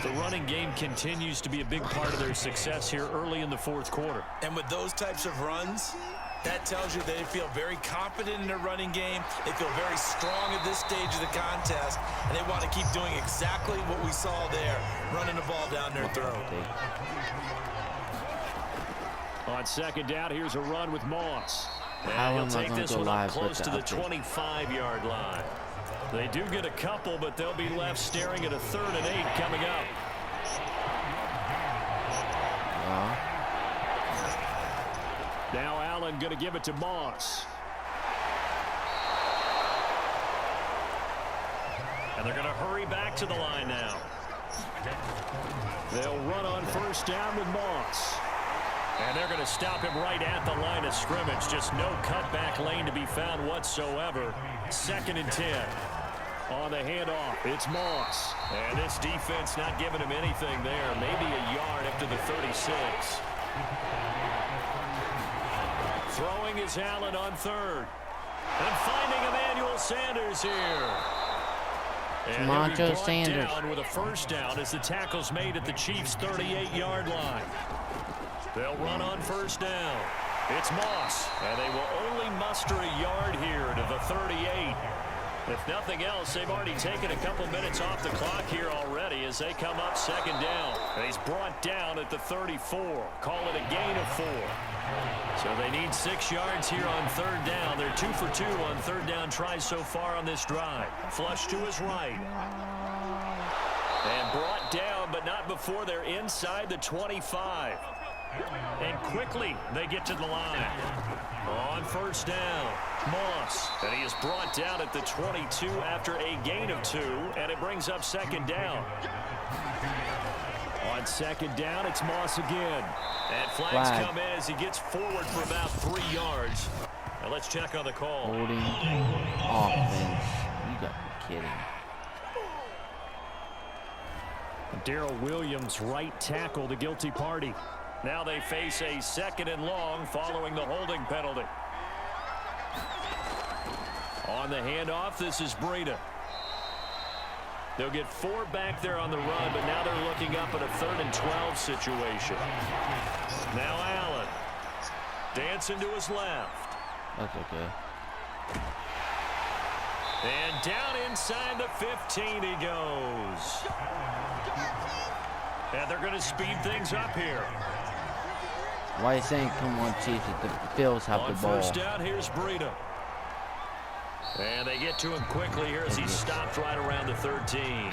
A: The running game continues to be a big part of their success here early in the 4th quarter.
C: And with those types of runs, that tells you they feel very confident in their running game. They feel very strong at this stage of the contest, and they want to keep doing exactly what we saw there, running the ball down their throat.
A: On 2nd down, here's a run with Moss. And he'll take this one up close to the 25-yard line. They do get a couple, but they'll be left staring at a 3rd and 8 coming up. Now Allen going to give it to Moss. And they're going to hurry back to the line now. They'll run on 1st down with Moss. And they're going to stop him right at the line of scrimmage. Just no cutback lane to be found whatsoever. 2nd and 10. On the handoff, it's Moss. And this defense not giving him anything there. Maybe a yard up to the 36. Throwing is Allen on 3rd. And finding Emmanuel Sanders here. And
B: Moncho Sanders
A: down with a 1st down as the tackle's made at the Chiefs' 38-yard line. They'll run on 1st down. It's Moss, and they will only muster a yard here to the 38. If nothing else, they've already taken a couple minutes off the clock here already as they come up 2nd down. And he's brought down at the 34. Call it a gain of 4. So they need 6 yards here on 3rd down. They're 2 for 2 on 3rd down tries so far on this drive. Flush to his right. And brought down, but not before they're inside the 25. And quickly they get to the line. On 1st down, Moss. And he is brought down at the 22 after a gain of 2. And it brings up 2nd down. On 2nd down, it's Moss again. And flags come in as he gets forward for about 3 yards. Now let's check on the call.
B: Holding offense. You got to be kidding.
A: Darrell Williams, right tackle, the guilty party. Now they face a 2nd and long following the holding penalty. On the handoff, this is Breida. They'll get 4 back there on the run, but now they're looking up at a 3rd and 12 situation. Now Allen. Dancing to his left.
B: That's okay.
A: And down inside the 15 he goes. And they're going to speed things up here.
B: Why are you saying, come on, Chiefs, if the Bills have the ball?
A: On 1st down, here's Breida. And they get to him quickly here as he stopped right around the 13.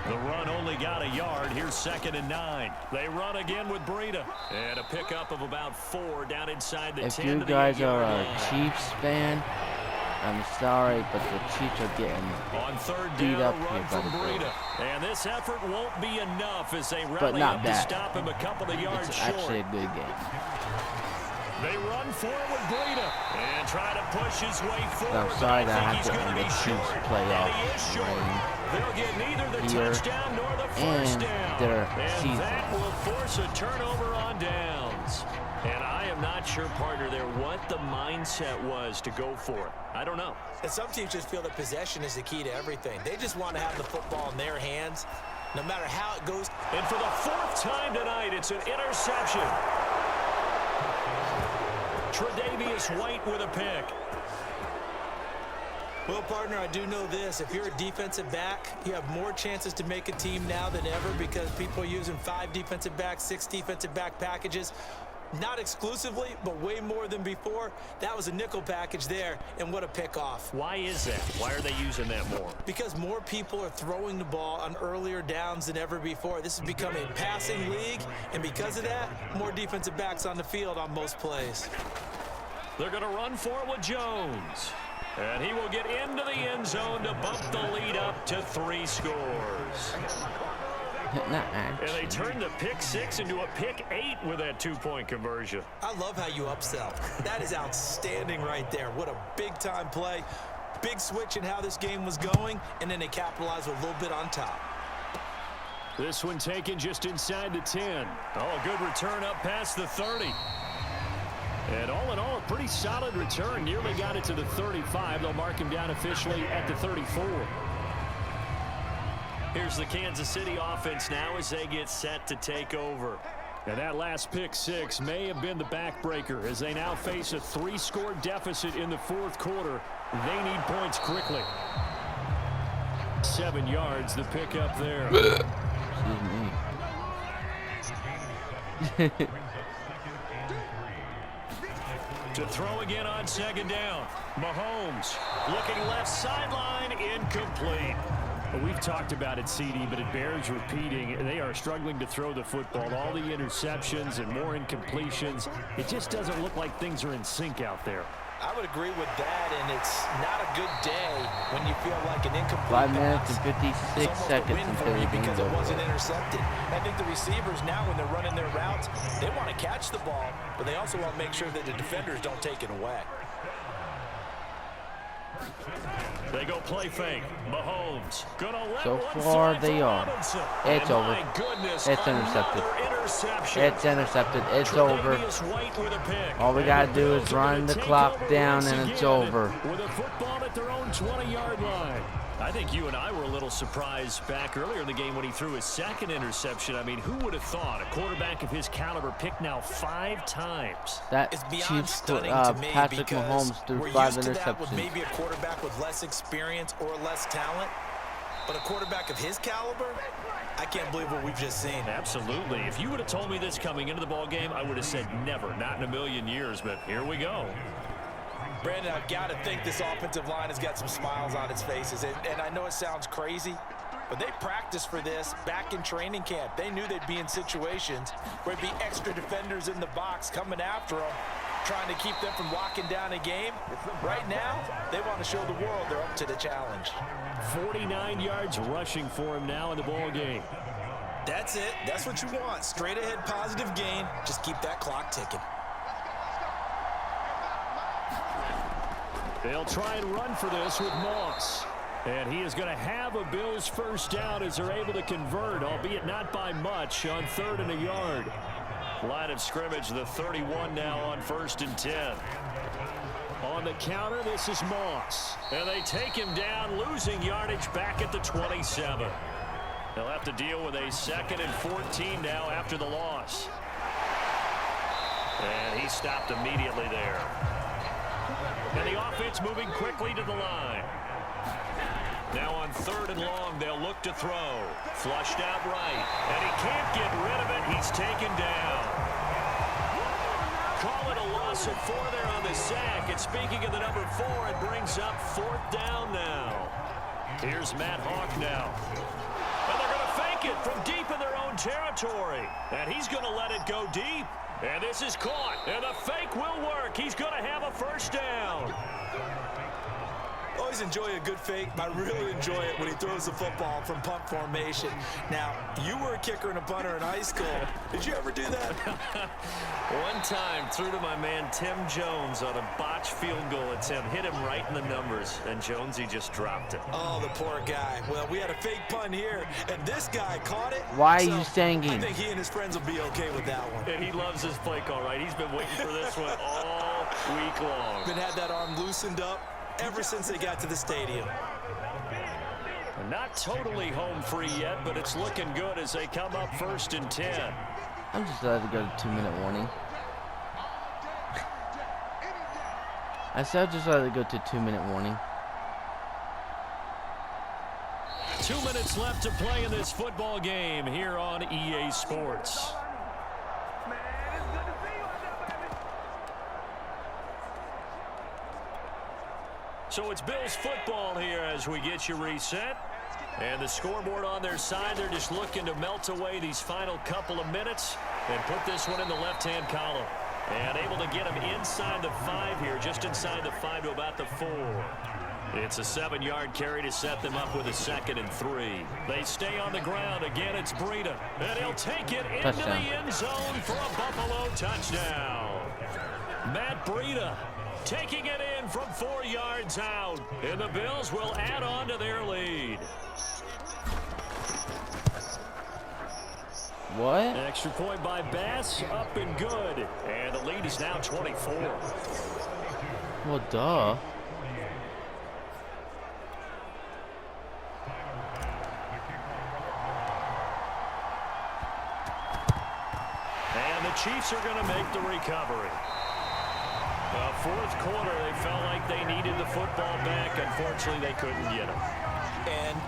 A: The run only got a yard. Here's 2nd and 9. They run again with Breida. And a pickup of about 4 down inside the 10.
B: If you guys are a Chiefs fan, I'm sorry, but the Chiefs are getting beat up here by the Breida.
A: And this effort won't be enough as they rally up to stop him a couple of yards short.
B: It's actually a good game.
A: They run forward with Breida and try to push his way forward.
B: I'm sorry that I have to end the Chiefs playoff
A: They'll get neither the touchdown nor the first down. And that will force a turnover on downs. And I am not sure, partner, there what the mindset was to go for it. I don't know.
C: And some teams just feel that possession is the key to everything. They just want to have the football in their hands, no matter how it goes.
A: And for the 4th time tonight, it's an interception. Tre'Davious White with a pick.
C: Well, partner, I do know this. If you're a defensive back, you have more chances to make a team now than ever because people are using 5 defensive backs, 6 defensive back packages. Not exclusively, but way more than before. That was a nickel package there, and what a pick-off.
A: Why is that? Why are they using that more?
C: Because more people are throwing the ball on earlier downs than ever before. This has become a passing league, and because of that, more defensive backs on the field on most plays.
A: They're going to run for it with Jones. And he will get into the end zone to bump the lead up to 3 scores. And they turned the pick 6 into a pick 8 with that 2-point conversion.
C: I love how you upsell. That is outstanding right there. What a big-time play. Big switch in how this game was going, and then they capitalized with a little bit on top.
A: This one taken just inside the 10. Oh, good return up past the 30. And all in all, a pretty solid return. Nearly got it to the 35. They'll mark him down officially at the 34. Here's the Kansas City offense now as they get set to take over. And that last pick 6 may have been the backbreaker as they now face a 3-score deficit in the 4th quarter. They need points quickly. 7 yards, the pick up there.
B: Excuse me.
A: To throw again on 2nd down. Mahomes looking left sideline, incomplete. We've talked about it, CD, but it bears repeating. They are struggling to throw the football. All the interceptions and more incompletions. It just doesn't look like things are in sync out there.
C: I would agree with that, and it's not a good day when you feel like an incomplete
B: 5 minutes and 56 seconds until the
C: because it wasn't intercepted. I think the receivers now, when they're running their routes, they want to catch the ball, but they also want to make sure that the defenders don't take it away.
A: They go play fake. Mahomes gonna let
B: so far they are. It's over. It's intercepted. It's intercepted. It's over. All we gotta do is run the clock down and it's over.
A: With a football at their own 20-yard line. I think you and I were a little surprised back earlier in the game when he threw his 2nd interception. I mean, who would have thought a quarterback of his caliber picked now 5 times?
B: That Chiefs, Patrick Mahomes threw 5 interceptions.
C: Maybe a quarterback with less experience or less talent, but a quarterback of his caliber, I can't believe what we've just seen.
A: Absolutely. If you would have told me this coming into the ball game, I would have said never, not in a million years, but here we go.
C: Brandon, I've got to think this offensive line has got some smiles on its faces. And I know it sounds crazy, but they practiced for this back in training camp. They knew they'd be in situations where there'd be extra defenders in the box coming after them, trying to keep them from locking down a game. Right now, they want to show the world they're up to the challenge.
A: 49 yards rushing for him now in the ball game.
C: That's it. That's what you want. Straight ahead positive gain. Just keep that clock ticking.
A: They'll try and run for this with Moss. And he is going to have a Bills first down as they're able to convert, albeit not by much, on 3rd and a yard. Line of scrimmage, the 31 now on 1st and 10. On the counter, this is Moss. And they take him down, losing yardage back at the 27. They'll have to deal with a 2nd and 14 now after the loss. And he stopped immediately there. And the offense moving quickly to the line. Now on 3rd and long, they'll look to throw. Flushed out right. And he can't get rid of it. He's taken down. call it a loss of 4 there on the sack. And speaking of the number 4, it brings up 4th down now. Here's Matt Hawk now. And they're going to fake it from deep in their own territory. And he's going to let it go deep. And this is caught. And the fake will work. He's going to have a 1st down.
C: Always enjoy a good fake. I really enjoy it when he throws the football from punt formation. Now, you were a kicker and a punter in high school. Did you ever do that?
A: One time, threw to my man Tim Jones on a botched field goal attempt. Hit him right in the numbers, and Jonesy just dropped it.
C: Oh, the poor guy. Well, we had a fake punt here, and this guy caught it.
B: Why are you singing?
C: I think he and his friends will be okay with that one.
A: And he loves his play call, right? He's been waiting for this one all week long.
C: Been had that arm loosened up ever since they got to the stadium.
A: Not totally home free yet, but it's looking good as they come up 1st and 10.
B: I'm just glad to go to 2-minute warning. I said I'd just rather go to 2-minute warning.
A: 2 minutes left to play in this football game here on EA Sports. So it's Bills football here as we get you reset. And the scoreboard on their side, they're just looking to melt away these final couple of minutes and put this one in the left-hand column. And able to get them inside the 5 here, just inside the 5 to about the 4. It's a 7-yard carry to set them up with a 2nd and 3. They stay on the ground. Again, it's Breida. And he'll take it into the end zone for a Buffalo touchdown. Matt Breida taking it in from 4 yards out. And the Bills will add on to their lead.
B: What?
A: An extra point by Bass, up and good. And the lead is now 24.
B: Well, duh.
A: And the Chiefs are going to make the recovery. 4th quarter, they felt like they needed the football back. Unfortunately, they couldn't get it.
C: And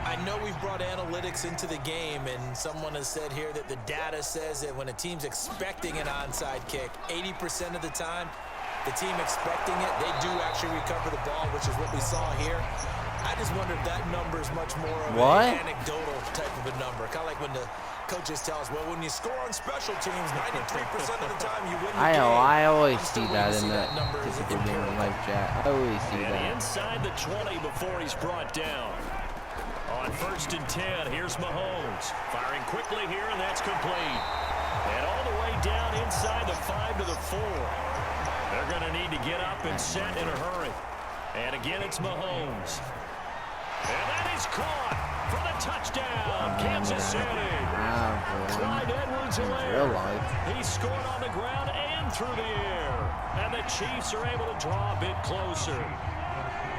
C: I know we've brought analytics into the game, and someone has said here that the data says that when a team's expecting an onside kick, 80% of the time, the team expecting it, they do actually recover the ball, which is what we saw here. I just wonder if that number is much more of an anecdotal type of a number. Kind of like when the coaches tell us, well, when you score on special teams, 93% of the time you win the game.
B: I always see that in the typical game of life chat. I always see that.
A: Inside the 20 before he's brought down. On 1st and 10, here's Mahomes. Firing quickly here, and that's complete. And all the way down inside the 5 to the 4. They're going to need to get up and set in a hurry. And again, it's Mahomes. And that is caught for the touchdown, Kansas City. Clyde Edwards-Helaire. He scored on the ground and through the air. And the Chiefs are able to draw a bit closer.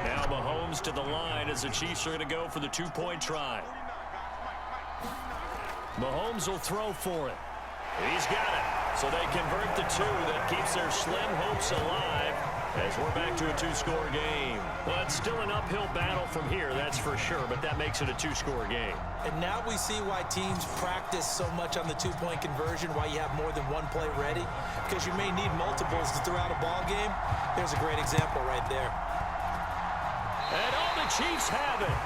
A: Now Mahomes to the line as the Chiefs are going to go for the 2-point try. Mahomes will throw for it. He's got it. So they convert the 2. That keeps their slim hopes alive as we're back to a 2-score game. Well, it's still an uphill battle from here, that's for sure, but that makes it a 2-score game.
C: And now we see why teams practice so much on the 2-point conversion, why you have more than one play ready, because you may need multiples to throw out a ball game. There's a great example right there.
A: And all the Chiefs have it.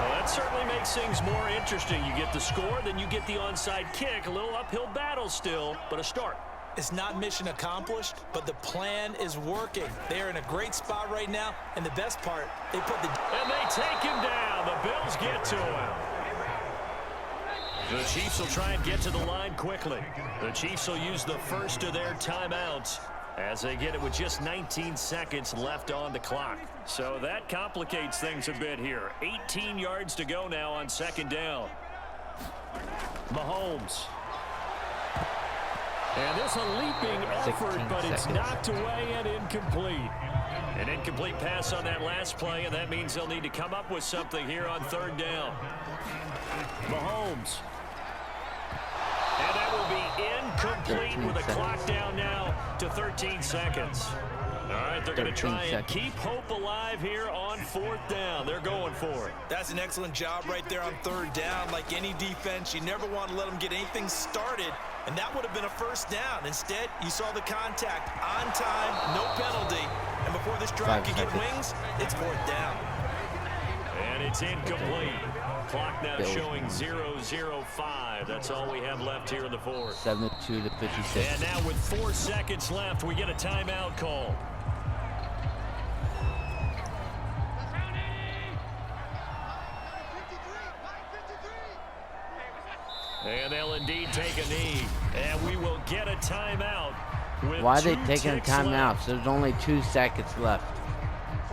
A: Well, that certainly makes things more interesting. You get the score, then you get the onside kick. A little uphill battle still, but a start.
C: It's not mission accomplished, but the plan is working. They're in a great spot right now, and the best part, they put the...
A: And they take him down. The Bills get to him. The Chiefs will try and get to the line quickly. The Chiefs will use the first of their timeouts as they get it with just 19 seconds left on the clock. So that complicates things a bit here. 18 yards to go now on 2nd down. Mahomes. And this a leaping effort, but it's knocked away and incomplete. An incomplete pass on that last play, and that means they'll need to come up with something here on 3rd down. Mahomes. And that will be incomplete with a clock down now to 13 seconds. All right, they're going to try and keep hope alive here on 4th down. They're going for it.
C: That's an excellent job right there on 3rd down. Like any defense, you never want to let them get anything started, and that would have been a 1st down. Instead, you saw the contact on time, no penalty, and before this drive could get wings, it's 4th down.
A: And it's incomplete. Clock now showing 0:05. That's all we have left here in the 4th.
B: 72 to 56.
A: And now with 4 seconds left, we get a timeout call. And they'll indeed take a knee. And we will get a timeout.
B: Why are they taking a timeout? So there's only 2 seconds left.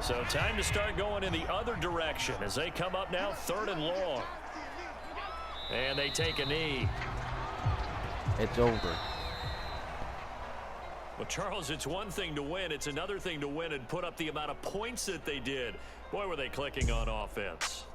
A: So time to start going in the other direction as they come up now 3rd and long. And they take a knee.
B: It's over.
A: Well, Charles, it's one thing to win. It's another thing to win and put up the amount of points that they did. Boy, were they clicking on offense.